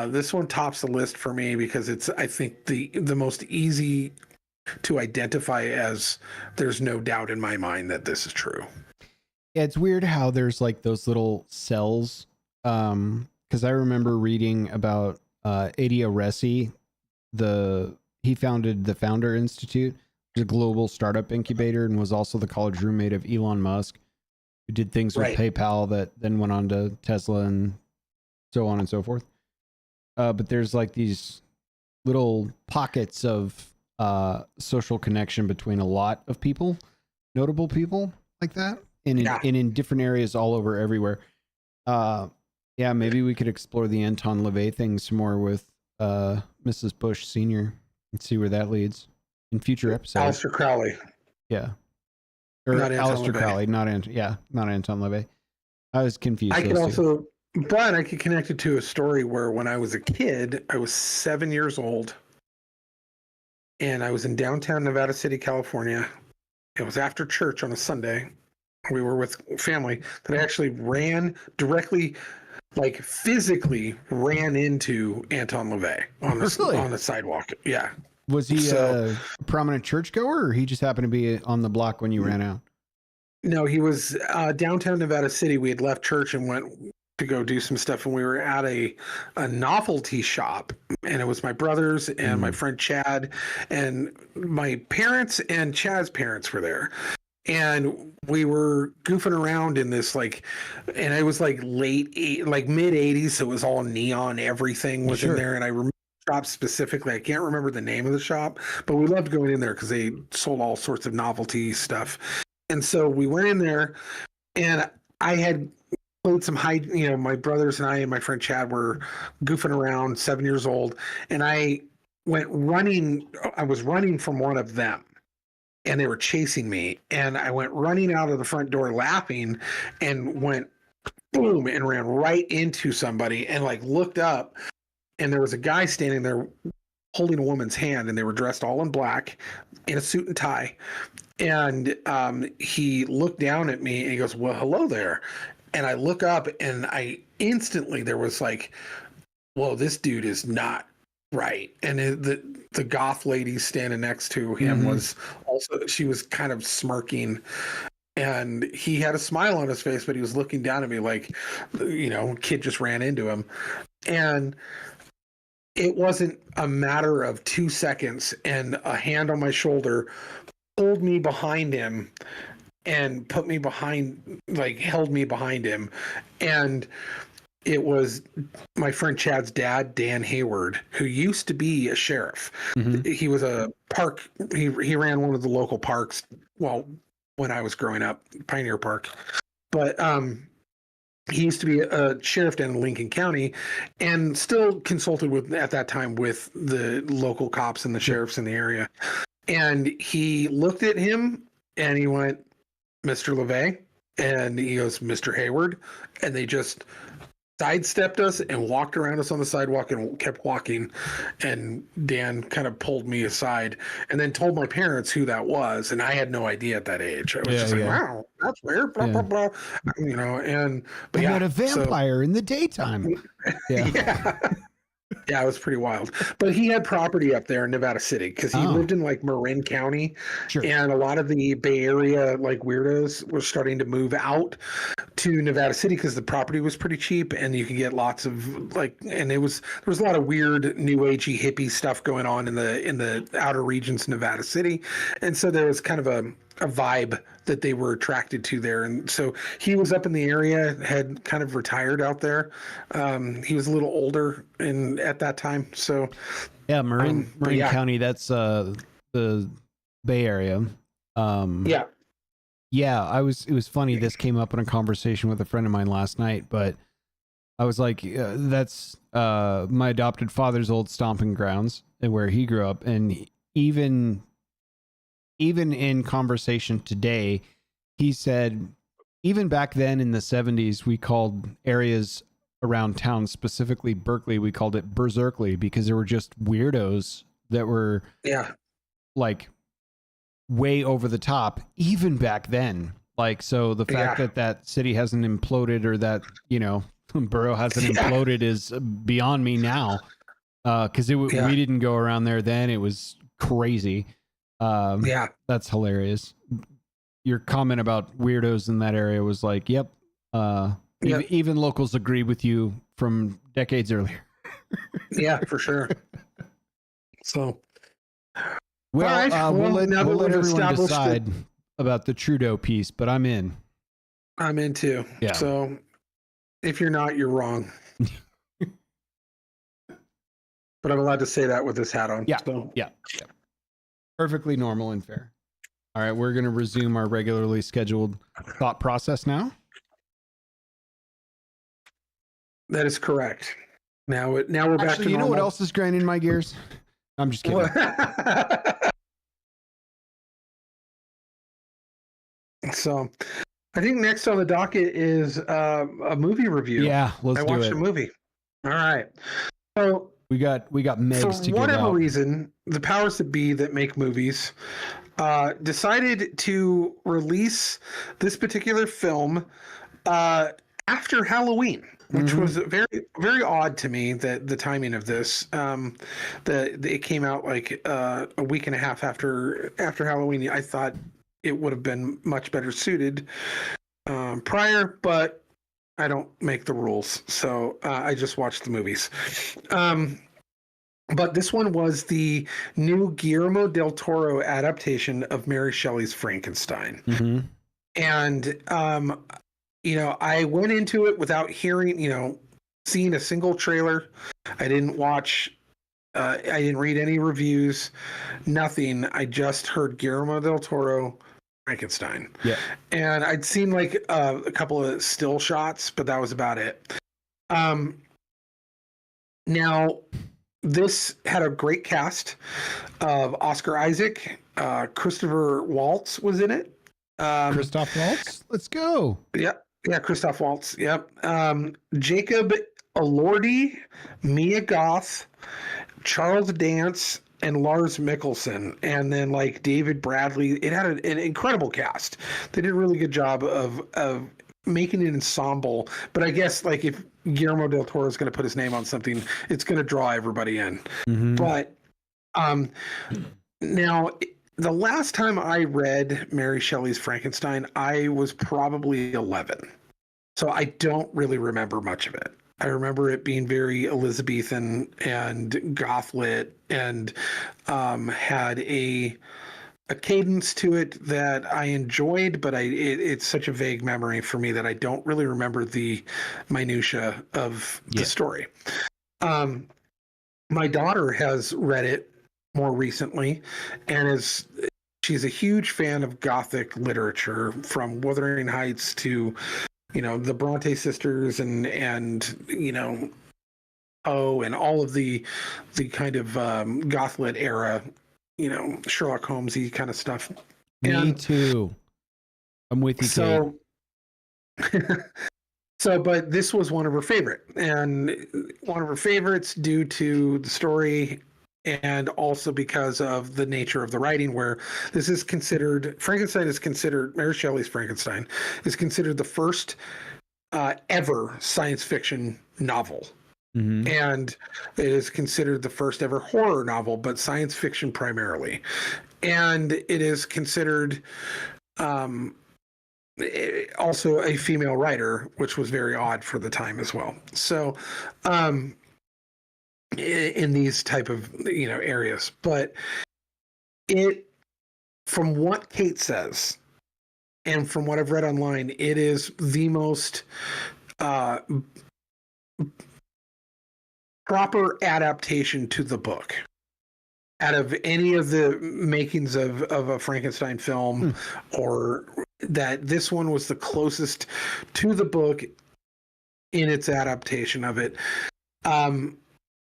this one tops the list for me because it's, I think, the most easy to identify as there's no doubt in my mind that this is true. Yeah, it's weird how there's like those little cells. Because I remember reading about Adi Oresi, he founded the Founder Institute, a global startup incubator, and was also the college roommate of Elon Musk, who did things with PayPal that then went on to Tesla and so on and so forth. But there's like these little pockets of social connection between a lot of people, notable people like that, and in different areas all over everywhere. Yeah, maybe we could explore the Anton LaVey thing some more with Mrs. Bush Sr. and see where that leads in future episodes. Aleister Crowley. Yeah. Or Aleister Crowley, not Anton LaVey. I was confused. I could connect it to a story where when I was a kid, I was 7 years old, and I was in downtown Nevada City, California. It was after church on a Sunday. We were with family that actually ran directly, like physically ran into Anton LaVey on the sidewalk. Yeah. Was he a prominent churchgoer, or he just happened to be on the block when you ran out? No, he was downtown Nevada City. We had left church and went to go do some stuff, and we were at a novelty shop, and it was my brothers and my friend Chad, and my parents and Chad's parents were there. And we were goofing around in this, like, and it was like mid 80s, so it was all neon, everything was in there. And I remember the shop specifically, I can't remember the name of the shop, but we loved going in there because they sold all sorts of novelty stuff. And so we went in there, and I had played some my brothers and I and my friend Chad were goofing around, 7 years old, and I was running from one of them, and they were chasing me, and I went running out of the front door laughing and went boom and ran right into somebody, and like looked up, and there was a guy standing there holding a woman's hand, and they were dressed all in black in a suit and tie. And he looked down at me and he goes, "Well, hello there." And I look up, and there was like, whoa, this dude is not right. And the goth lady standing next to him was also, she was kind of smirking, and he had a smile on his face, but he was looking down at me like, kid just ran into him. And it wasn't a matter of 2 seconds, and a hand on my shoulder pulled me behind him and put me behind, like held me behind him. And it was my friend Chad's dad, Dan Hayward, who used to be a sheriff. He was a park. He ran one of the local parks. Well, when I was growing up, Pioneer Park. But he used to be a sheriff down in Lincoln County, and still consulted with at that time with the local cops and the sheriffs in the area. And he looked at him and he went, "Mr. LeVay," and he goes, "Mr. Hayward," and they just sidestepped us and walked around us on the sidewalk and kept walking. And Dan kind of pulled me aside and then told my parents who that was, and I had no idea at that age. I was just like, "Wow, that's weird," blah blah blah, you know. And but I met a vampire in the daytime. Yeah, it was pretty wild. But he had property up there in Nevada City because he lived in like Marin County. Sure. And a lot of the Bay Area like weirdos were starting to move out to Nevada City because the property was pretty cheap and you could get lots of like, and there was a lot of weird new agey hippie stuff going on in the outer regions of Nevada City. And so there was kind of a vibe that they were attracted to there. And so he was up in the area, had kind of retired out there. He was a little older at that time. So yeah, Marin County, that's the Bay Area. Yeah, it was funny. This came up in a conversation with a friend of mine last night, but I was like, that's my adopted father's old stomping grounds and where he grew up. And even in conversation today, he said, even back then in the 70s, we called areas around town, specifically Berkeley, we called it Berserkly because there were just weirdos that were like way over the top, even back then. Like, so the fact that city hasn't imploded or that, you know, borough hasn't imploded is beyond me now. Cause we didn't go around there then. It was crazy. That's hilarious. Your comment about weirdos in that area was like, yep. Even locals agree with you from decades earlier. Yeah, for sure. So, well, we'll let everyone decide about the Trudeau piece, but I'm in. I'm in too. Yeah. So, if you're not, you're wrong. But I'm allowed to say that with this hat on. Yeah. So. Yeah. Perfectly normal and fair. All right, we're going to resume our regularly scheduled thought process now. That is correct. Now we're back to normal. You know what else is grinding my gears? I'm just kidding. So, I think next on the docket is a movie review. Yeah, let's do it. I watched a movie. All right. So we got Megs to give out. For whatever reason, the powers that be that make movies decided to release this particular film after Halloween, which was very, very odd to me. That the timing of this, it came out like a week and a half after Halloween. I thought it would have been much better suited prior, but I don't make the rules, so I just watch the movies. But this one was the new Guillermo del Toro adaptation of Mary Shelley's Frankenstein. Mm-hmm. And, you know, I went into it without seeing a single trailer. I didn't watch, I didn't read any reviews, nothing. I just heard Guillermo del Toro Frankenstein. Yeah. And I'd seen like a couple of still shots, but that was about it. Now, this had a great cast of Oscar Isaac, Christopher Waltz was in it. Christoph Waltz? Let's go. Yep. Yeah, Christoph Waltz. Yep. Jacob Elordi, Mia Goth, Charles Dance, and Lars Mikkelsen, and then like David Bradley. It had an incredible cast. They did a really good job of making an ensemble. But I guess like if Guillermo del Toro is going to put his name on something, it's going to draw everybody in. Mm-hmm. But now, the last time I read Mary Shelley's Frankenstein, I was probably 11. So I don't really remember much of it. I remember it being very Elizabethan and goth lit, and had a cadence to it that I enjoyed, but it's such a vague memory for me that I don't really remember the minutia of the story. My daughter has read it more recently, and she's a huge fan of Gothic literature, from Wuthering Heights to, the Bronte sisters and Poe and all of the kind of goth lit era, Sherlock Holmes-y kind of stuff. Me too. I'm with you, Kate. But this was one of her favorites due to the story, and also because of the nature of the writing, where this is considered, Mary Shelley's Frankenstein is considered the first ever science fiction novel. Mm-hmm. And it is considered the first ever horror novel, but science fiction primarily. And it is considered also a female writer, which was very odd for the time as well. So in these type of areas, but from what Kate says and from what I've read online, it is the most proper adaptation to the book out of any of the makings of a Frankenstein film, or that this one was the closest to the book in its adaptation of it.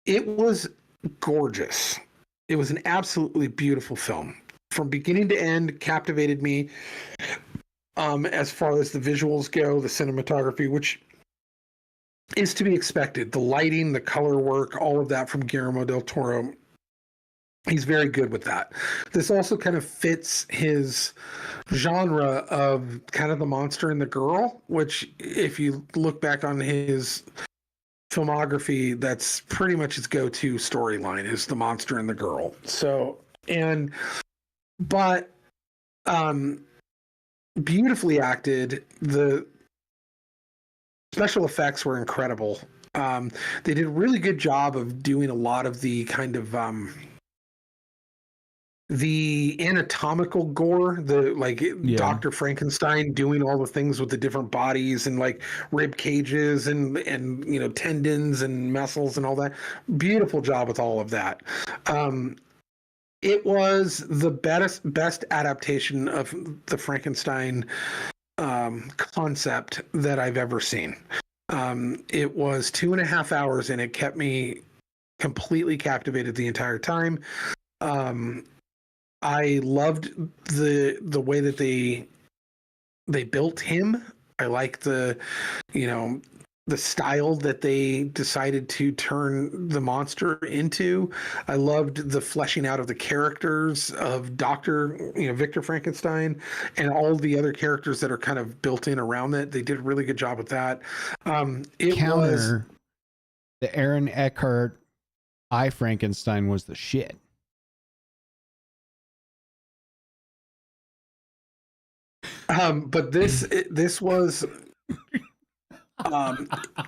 It was gorgeous. It was an absolutely beautiful film. From beginning to end, captivated me. As far as the visuals go, the cinematography, which is to be expected, the lighting, the color work, all of that from Guillermo del Toro. He's very good with that. This also kind of fits his genre of kind of the monster and the girl, which if you look back on his filmography, that's pretty much his go-to storyline, is the monster and the girl. But beautifully acted. The special effects were incredible. They did a really good job of doing a lot of the kind of the anatomical gore, Dr. Frankenstein doing all the things with the different bodies and like rib cages and tendons and muscles and all that. Beautiful job with all of that. It was the best adaptation of the Frankenstein concept that I've ever seen. It was 2.5 hours and it kept me completely captivated the entire time. I loved the way that they built him. I like the style that they decided to turn the monster into. I loved the fleshing out of the characters of Dr. Victor Frankenstein and all the other characters that are kind of built in around it. They did a really good job with that. The Aaron Eckhart I Frankenstein was the shit. But this was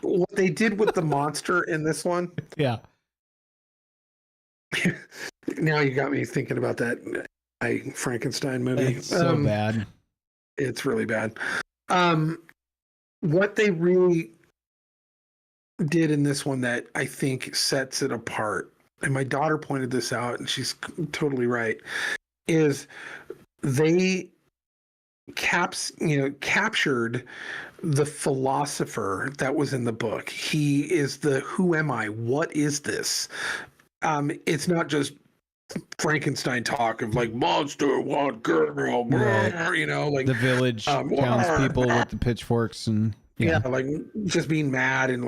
what they did with the monster in this one. Yeah. Now you got me thinking about that Frankenstein movie. It's so bad. It's really bad. What they really did in this one that I think sets it apart, and my daughter pointed this out, and she's totally right, is they captured the philosopher that was in the book. He is the who am I? What is this? It's not just Frankenstein talk of like monster, what girl, right. Like the village townspeople with the pitchforks and like just being mad and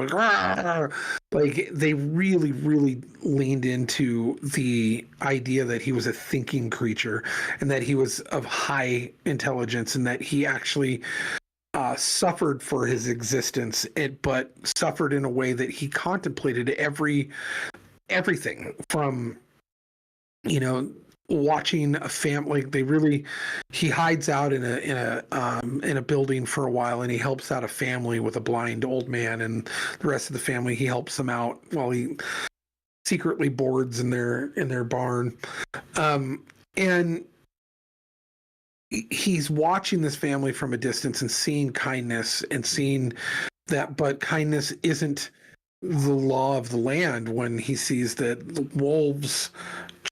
like they really, really leaned into the idea that he was a thinking creature and that he was of high intelligence and that he actually suffered for his existence, but suffered in a way that he contemplated everything from watching a family. He hides out in a building for a while, and he helps out a family with a blind old man, and the rest of the family he helps them out while he secretly boards in their barn. And he's watching this family from a distance and seeing kindness and seeing that, but kindness isn't the law of the land when he sees that the wolves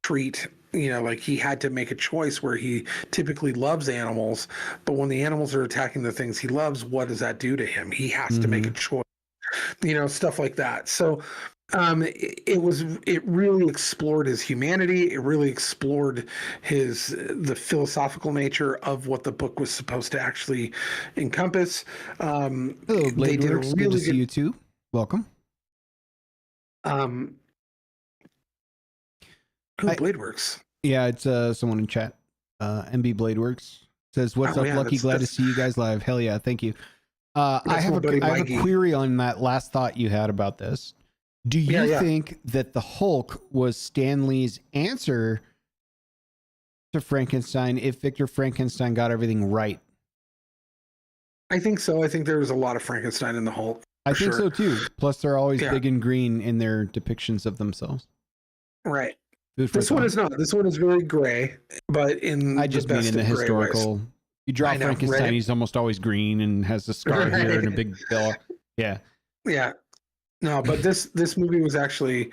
treat, like he had to make a choice where he typically loves animals, but when the animals are attacking the things he loves, what does that do to him? He has to make a choice, stuff like that. So it really explored his humanity. It really explored the philosophical nature of what the book was supposed to actually encompass. Hello, Blade Works. Good to see you too. Welcome. Blade Works. Yeah, it's someone in chat. MB Blade Works says, "What's up, Lucky? Glad to see you guys live. Hell yeah, thank you." I have a query on that last thought you had about this. Do you think that the Hulk was Stan Lee's answer to Frankenstein if Victor Frankenstein got everything right? I think so. I think there was a lot of Frankenstein in the Hulk. I think so too. Plus, they're always big and green in their depictions of themselves. Right. This one is not. This one is very gray, but I just mean in the historical. You draw Frankenstein, right? He's almost always green and has a scar here and a big bill. Yeah. Yeah. No, but this movie was actually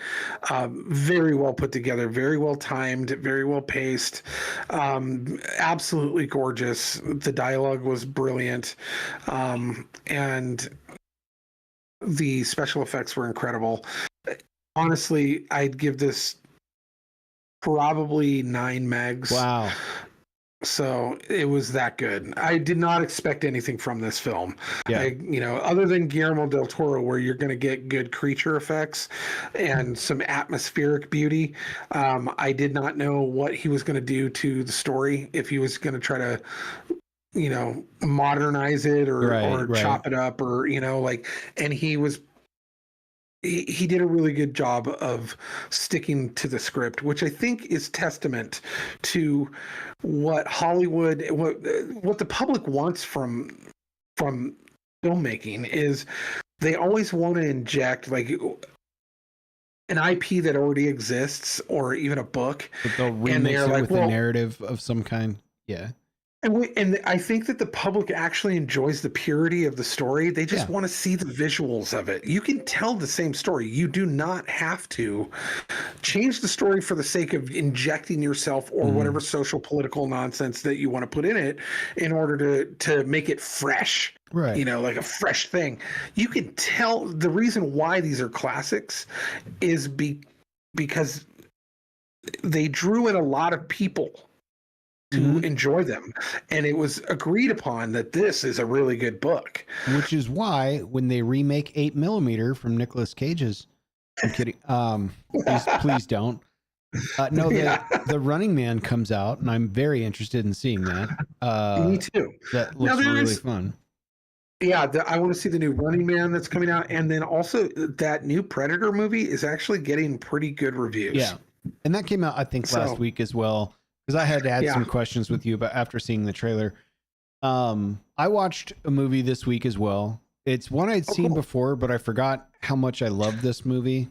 very well put together, very well timed, very well paced, absolutely gorgeous. The dialogue was brilliant, and the special effects were incredible. Honestly, I'd give this probably 9 megs. Wow. So it was that good. I did not expect anything from this film. Yeah. Other than Guillermo del Toro, where you're going to get good creature effects and some atmospheric beauty. I did not know what he was going to do to the story, if he was going to try to, modernize it or chop it up and he did a really good job of sticking to the script, which I think is testament to what Hollywood, what the public wants from filmmaking is they always want to inject like an IP that already exists or even a book. But they'll remix it with a narrative of some kind. Yeah. And I think that the public actually enjoys the purity of the story. They just want to see the visuals of it. You can tell the same story. You do not have to change the story for the sake of injecting yourself or whatever social political nonsense that you want to put in it in order to make it fresh. Right. Like a fresh thing. You can tell the reason why these are classics is because they drew in a lot of people to enjoy them, and it was agreed upon that this is a really good book, which is why when they remake 8mm from Nicolas Cage's, I'm kidding, please don't, the Running Man comes out, and I'm very interested in seeing that. Me too. That looks really fun. Yeah, I want to see the new Running Man that's coming out, and then also that new Predator movie is actually getting pretty good reviews. Yeah, and that came out I think last week as well. Because I had some questions with you about after seeing the trailer. I watched a movie this week as well. It's one I'd seen before, but I forgot how much I loved this movie.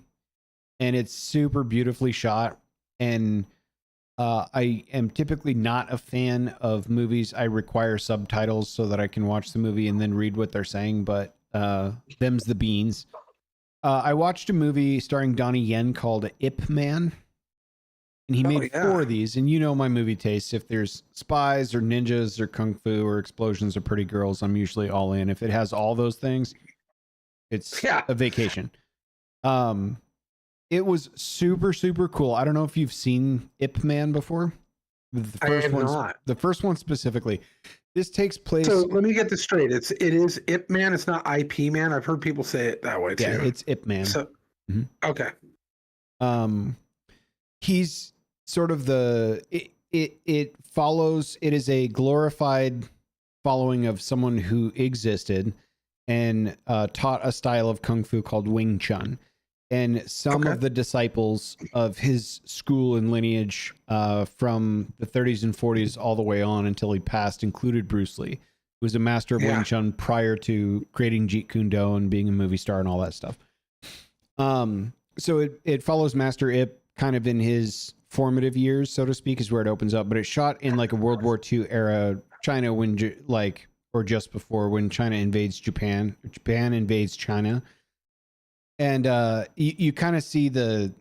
And it's super beautifully shot. And I am typically not a fan of movies. I require subtitles so that I can watch the movie and then read what they're saying. But them's the beans. I watched a movie starring Donnie Yen called Ip Man. And he made 4 of these, and my movie tastes. If there's spies or ninjas or kung fu or explosions or pretty girls, I'm usually all in. If it has all those things, it's a vacation. It was super, super cool. I don't know if you've seen Ip Man before. The first one specifically. This takes place. So let me get this straight. It is Ip Man. It's not IP Man. I've heard people say it that way too. Yeah, it's Ip Man. So okay. He's sort of it follows. It is a glorified following of someone who existed and taught a style of kung fu called Wing Chun. And some Okay. of the disciples of his school and lineage from the 30s and 40s all the way on until he passed included Bruce Lee, who was a master of Wing Chun prior to creating Jeet Kune Do and being a movie star and all that stuff. So it follows Master Ip kind of in his formative years, so to speak, is where it opens up. But it's shot in like a World War II era China when or just before, when China invades Japan, or Japan invades China. And you kind of see the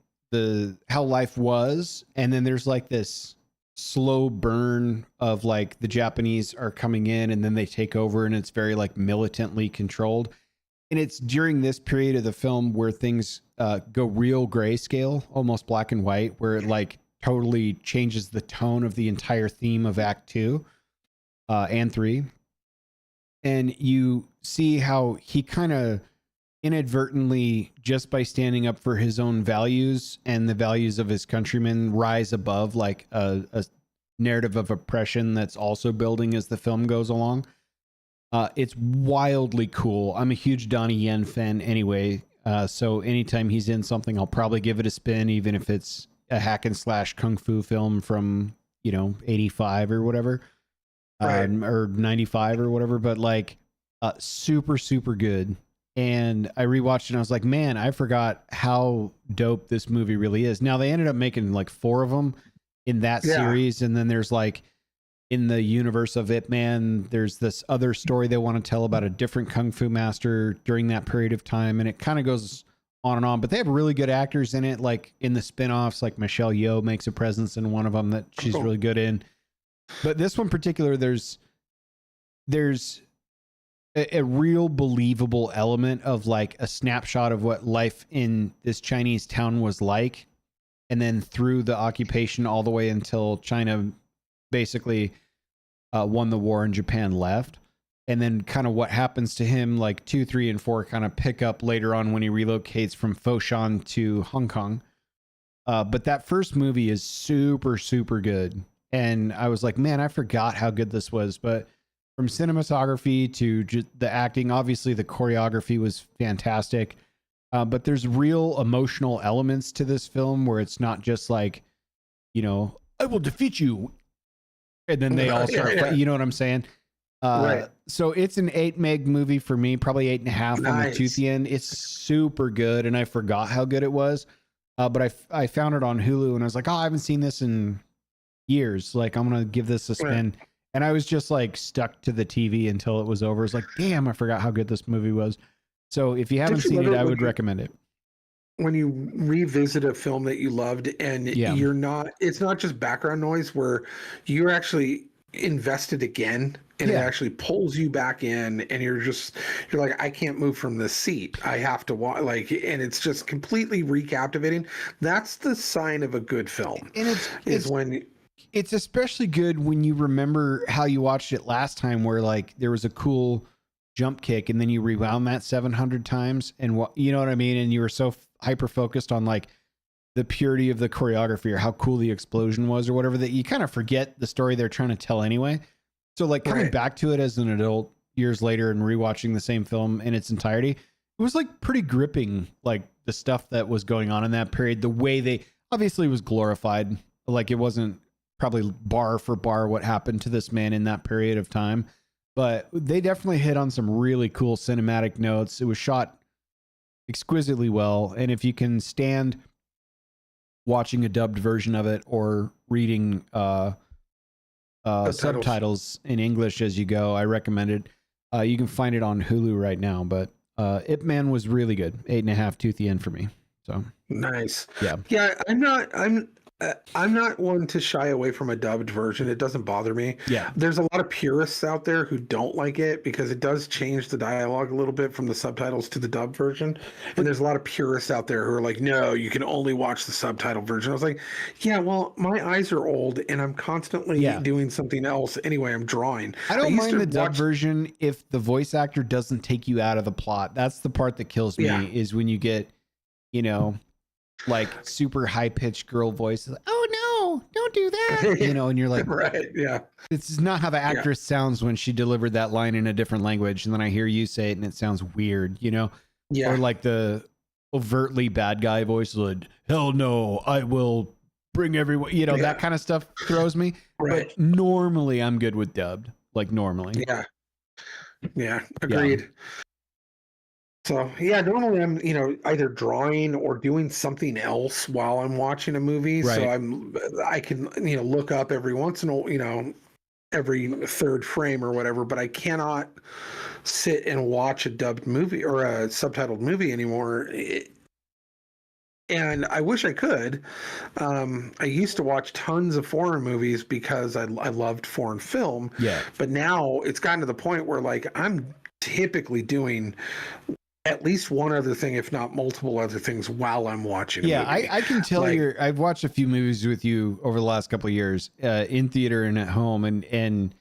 how life was, and then there's like this slow burn of like the Japanese are coming in and then they take over, and it's very like militantly controlled. And it's during this period of the film where things go real grayscale, almost black and white, where it like totally changes the tone of the entire theme of Act 2 and 3. And you see how he kind of inadvertently, just by standing up for his own values and the values of his countrymen, rise above like a narrative of oppression that's also building as the film goes along. It's wildly cool. I'm a huge Donnie Yen fan anyway, so anytime he's in something, I'll probably give it a spin, even if it's a hack and slash kung fu film from 85 or whatever, Right. or 95 or whatever. But like, super good. And I rewatched it and I was like, man, I forgot how dope this movie really is. Now they ended up making like 4 of them in that series, and then there's like, in the universe of Ip Man, there's this other story they want to tell about a different kung fu master during that period of time, and it kind of goes on and on. But they have really good actors in it, like in the spin-offs, like Michelle Yeoh makes a presence in one of them that she's really good in. But this one in particular, there's a real believable element of like a snapshot of what life in this Chinese town was like, and then through the occupation all the way until China basically won the war and Japan left, and then kind of what happens to him, like 2, 3, and 4 kind of pick up later on when he relocates from Foshan to Hong Kong. But that first movie is super good, and I was like, man, I forgot how good this was. But from cinematography to the acting, obviously the choreography was fantastic. But there's real emotional elements to this film where it's not just like, I will defeat you, and then they all start fighting, you know what I'm saying? Right. So it's an 8 meg movie for me, probably 8.5 on the toothy end. It's super good, and I forgot how good it was. But I found it on Hulu, and I was like, oh, I haven't seen this in years. Like, I'm going to give this a spin. Right. And I was just like stuck to the TV until it was over. It's like, damn, I forgot how good this movie was. So if you haven't seen it, I would recommend it. When you revisit a film that you loved, and it's not just background noise, where you're actually invested again, and it actually pulls you back in, and you're like, I can't move from this seat. I have to watch, like, and it's just completely recaptivating. That's the sign of a good film. And it's especially good when you remember how you watched it last time, where like there was a cool jump kick and then you rewound that 700 times, and you know what I mean? And you were so hyper focused on like the purity of the choreography or how cool the explosion was or whatever, that you kind of forget the story they're trying to tell anyway. So like coming back to it as an adult years later and rewatching the same film in its entirety, it was like pretty gripping, like the stuff that was going on in that period. The way they obviously was glorified, like it wasn't probably bar for bar what happened to this man in that period of time, but they definitely hit on some really cool cinematic notes. It was shot exquisitely well, and if you can stand watching a dubbed version of it or reading subtitles in English as you go, I recommend it. You can find it on Hulu right now, but Ip Man was really good. 8.5 toothy end for me. So nice. Yeah. I'm not one to shy away from a dubbed version. It doesn't bother me. Yeah. There's a lot of purists out there who don't like it because it does change the dialogue a little bit from the subtitles to the dubbed version. And there's a lot of purists out there who are like, no, you can only watch the subtitle version. I was like, yeah, well, my eyes are old and I'm constantly doing something else. Anyway, I'm drawing. I don't mind the dubbed version if the voice actor doesn't take you out of the plot. That's the part that kills me, is when you get, like super high pitched girl voice, like, oh no, don't do that, and you're like, right, yeah, this is not how the actress sounds when she delivered that line in a different language, and then I hear you say it and it sounds weird, or like the overtly bad guy voice, like, hell no, I will bring everyone, you know, that kind of stuff throws me. Right. But normally I'm good with dubbed, like normally. Yeah, agreed. So yeah, normally I'm, either drawing or doing something else while I'm watching a movie. Right. So I can, look up every once in a, every third frame or whatever, but I cannot sit and watch a dubbed movie or a subtitled movie anymore. And I wish I could. I used to watch tons of foreign movies because I loved foreign film. Yeah. But now it's gotten to the point where like I'm typically doing at least one other thing, if not multiple other things, while I'm watching. Yeah, I can tell I've watched a few movies with you over the last couple of years, in theater and at home, and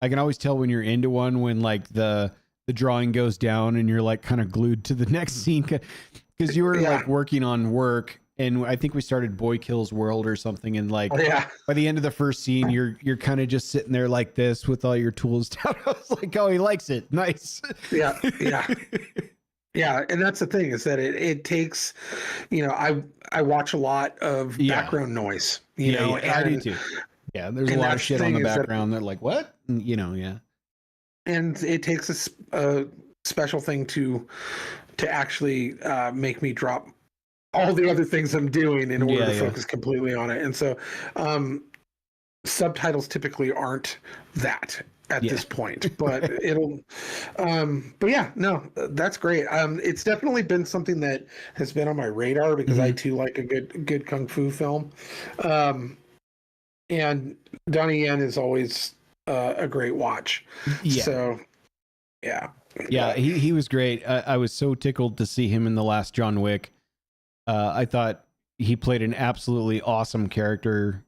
I can always tell when you're into one when like the drawing goes down and you're like kind of glued to the next scene because you were like working on work. And I think we started Boy Kills World or something. And like by the end of the first scene, you're kind of just sitting there like this with all your tools down. I was like, oh, he likes it. Nice. Yeah. Yeah, and that's the thing is that it takes, I watch a lot of background noise, know. And I do too. Yeah, there's a lot of shit on the background. They're like, what? And, And it takes a special thing to actually make me drop all the other things I'm doing in order to focus completely on it. And so subtitles typically aren't that at this point, but but yeah, no, that's great. It's definitely been something that has been on my radar because I too like a good Kung Fu film. And Donnie Yen is always a great watch. Yeah. So yeah, he was great. I was so tickled to see him in the last John Wick. I thought he played an absolutely awesome character.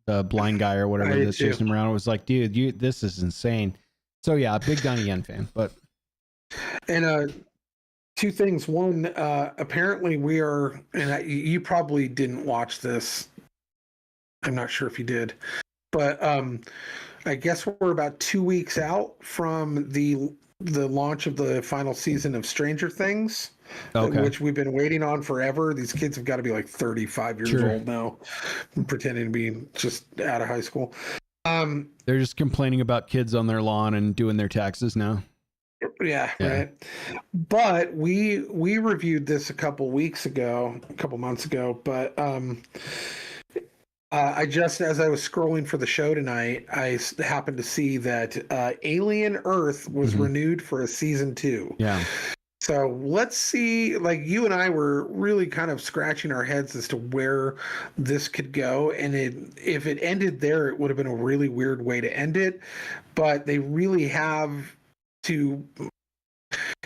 The blind guy or whatever that's chasing him around. I was like, dude, this is insane. So yeah, big Donnie Yen fan. But two things. One, apparently we are, and you probably didn't watch this. I'm not sure if you did, but I guess we're about 2 weeks out from the launch of the final season of Stranger Things. Okay. Which we've been waiting on forever. These kids have got to be like 35 years old now, pretending to be just out of high school. They're just complaining about kids on their lawn and doing their taxes now. Yeah. Right. But we reviewed this a couple months ago. But I just, as I was scrolling for the show tonight, I happened to see that Alien Earth was renewed for a season 2. Yeah. So let's see, like you and I were really kind of scratching our heads as to where this could go. And if it ended there, it would have been a really weird way to end it. But they really have to,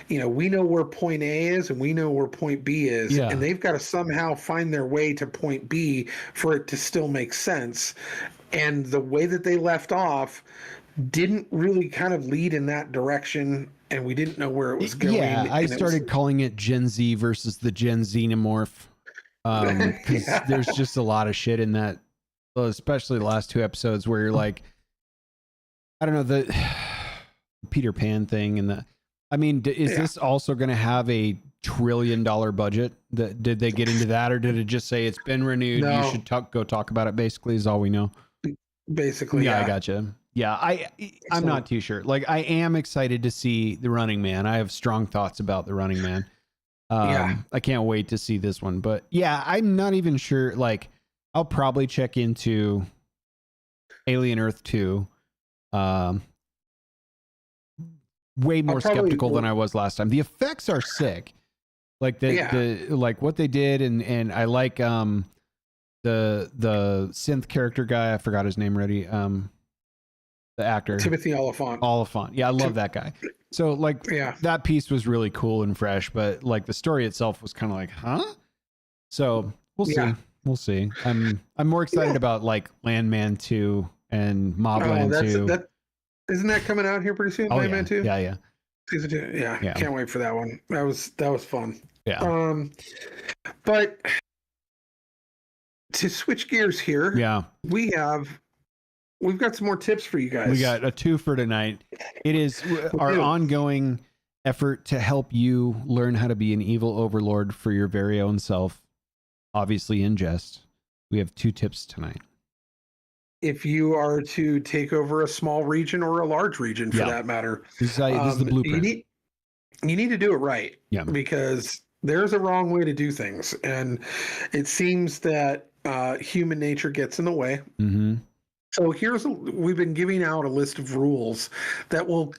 we know where point A is and we know where point B is. Yeah. And they've got to somehow find their way to point B for it to still make sense. And the way that they left off didn't really kind of lead in that direction. And we didn't know where it was going. Yeah, I started calling it Gen Z versus the Gen Xenomorph. Because there's just a lot of shit in that, especially the last 2 episodes where you're like, I don't know, the Peter Pan thing and is this also going to have a $1 trillion budget? Did they get into that, or did it just say it's been renewed? No. You should go talk about it. Basically, is all we know. Basically, I gotcha. Yeah, I'm not too sure. Like, I am excited to see The Running Man. I have strong thoughts about The Running Man. I can't wait to see this one. But yeah, I'm not even sure. Like, I'll probably check into Alien Earth 2. Way more skeptical than I was last time. The effects are sick. Like the like what they did, and I like the synth character guy. I forgot his name already. The actor Timothy Oliphant. Yeah, I love that guy. So like that piece was really cool and fresh, but like the story itself was kind of like, huh? So we'll see. We'll see. I'm more excited about like Landman 2 and Mobland 2. Isn't that coming out here pretty soon? Landman 2? Yeah. Season 2. Yeah. Can't wait for that one. That was fun. Yeah. But to switch gears here, we've got some more tips for you guys. We got a 2 for tonight. It is our ongoing effort to help you learn how to be an evil overlord for your very own self, obviously in jest, we have 2 tips tonight. If you are to take over a small region or a large region for that matter, this is the blueprint. You need to do it right. Yeah. Because there's a wrong way to do things. And it seems that human nature gets in the way. Mm-hmm. So we've been giving out a list of rules that will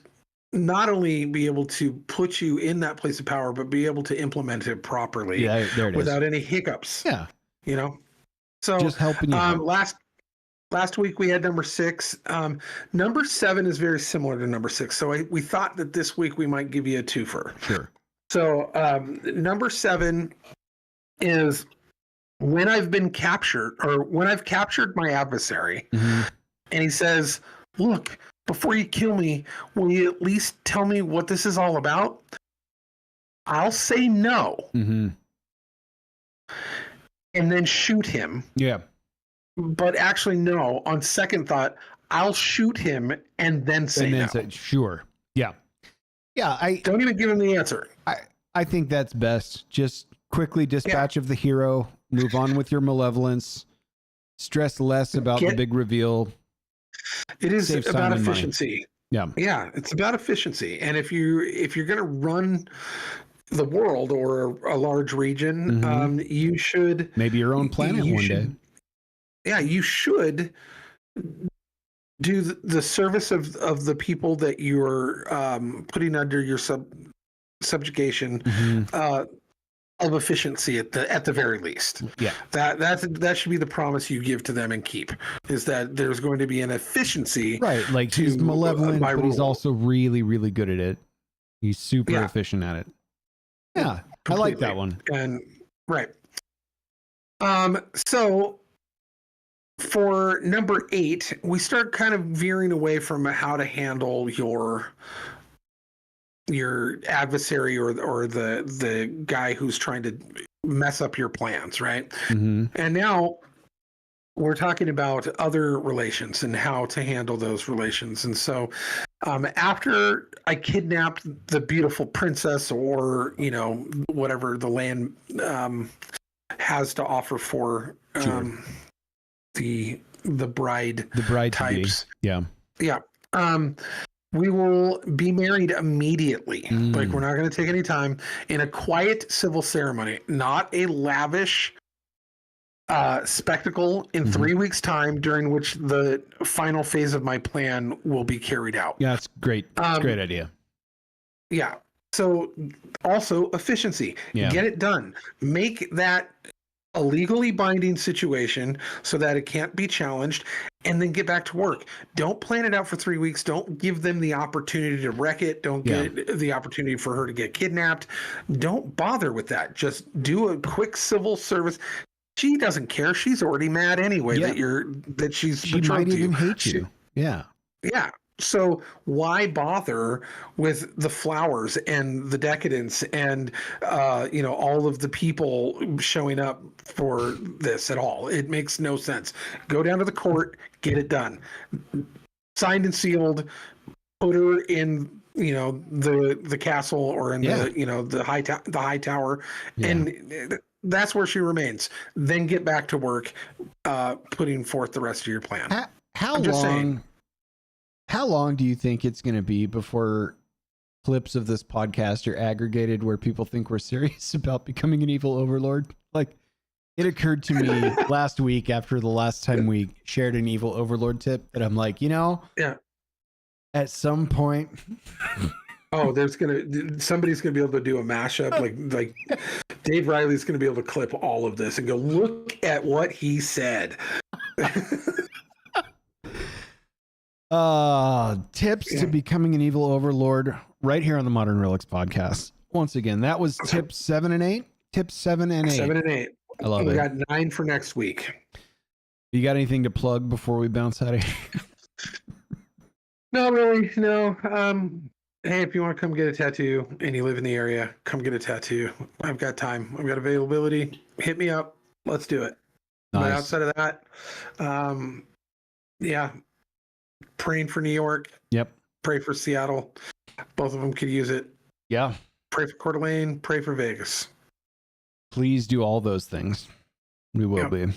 not only be able to put you in that place of power, but be able to implement it properly There it without is. any hiccups. Yeah. You know? So just helping you out. Last week we had number 6. Number 7 is very similar to number 6. So we thought that this week we might give you a twofer. Sure. So number 7 is when I've been captured, or when I've captured my adversary, Mm-hmm. and he says, look, before you kill me, will you at least tell me what this is all about? I'll say no. Mm-hmm. And then shoot him. Yeah. But actually, no. On second thought, I'll shoot him and then say no. Say, sure. Yeah. Yeah. I don't even give him the answer. I think that's best. Just quickly dispatch of the hero. Move on with your malevolence. Stress less about the big reveal. It is about efficiency. Yeah. Yeah. It's about efficiency. And if you're going to run the world or a large region, Mm-hmm. You should maybe your own planet one day. Yeah, you should do the service of the people that you're putting under your subjugation of efficiency at the very least. Yeah, that should be the promise you give to them and keep, is that there's going to be an efficiency. Right, like he's malevolent, but he's also really, really good at it. He's super efficient at it. Yeah, completely. I like that one. And right. So for number 8, we start kind of veering away from how to handle your adversary or the guy who's trying to mess up your plans, right? Mm-hmm. And now we're talking about other relations and how to handle those relations. And so after I kidnapped the beautiful princess, or whatever the land has to offer for the bride types. Yeah. We will be married immediately. Like, we're not going to take any time, in a quiet civil ceremony, not a lavish spectacle in 3 weeks' time, during which the final phase of my plan will be carried out. Yeah, that's great. That's a great idea. Yeah. So also efficiency. Yeah. Get it done. Make that a legally binding situation so that it can't be challenged, and then get back to work. Don't plan it out for 3 weeks. Don't give them the opportunity to wreck it. Don't get the opportunity for her to get kidnapped. Don't bother with that. Just do a quick civil service. She doesn't care. She's already mad anyway that she's betrothed to you. She might even hate you. Yeah. Yeah. So why bother with the flowers and the decadence and all of the people showing up for this at all? It makes no sense. Go down to the court, get it done, signed and sealed. Put her in the castle, or in the high tower, and that's where she remains. Then get back to work, putting forth the rest of your plan. How long do you think it's going to be before clips of this podcast are aggregated where people think we're serious about becoming an evil overlord? Like, it occurred to me last week, after the last time we shared an evil overlord tip, that I'm like, at some point. Oh, somebody's gonna be able to do a mashup, like Dave Riley's gonna be able to clip all of this and go, look at what he said. Tips to becoming an evil overlord, right here on the Modern Relics podcast. Once again, that was tips 7 and 8. Tips 7 and 8. 7 and 8. I love it. We got 9 for next week. You got anything to plug before we bounce out of here? No, really. No. Hey, if you want to come get a tattoo and you live in the area, come get a tattoo. I've got time. I've got availability. Hit me up. Let's do it. Nice. But outside of that, praying for New York. Yep. Pray for Seattle. Both of them could use it. Yeah. Pray for Coeur d'Alene, pray for Vegas. Please do all those things. We will be.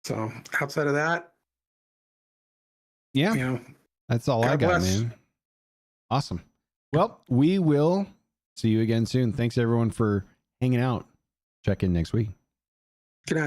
So outside of that, Yeah. you know, That's all I God got, bless. man. Awesome. Well, we will see you again soon. Thanks everyone for hanging out. Check in next week. Good night.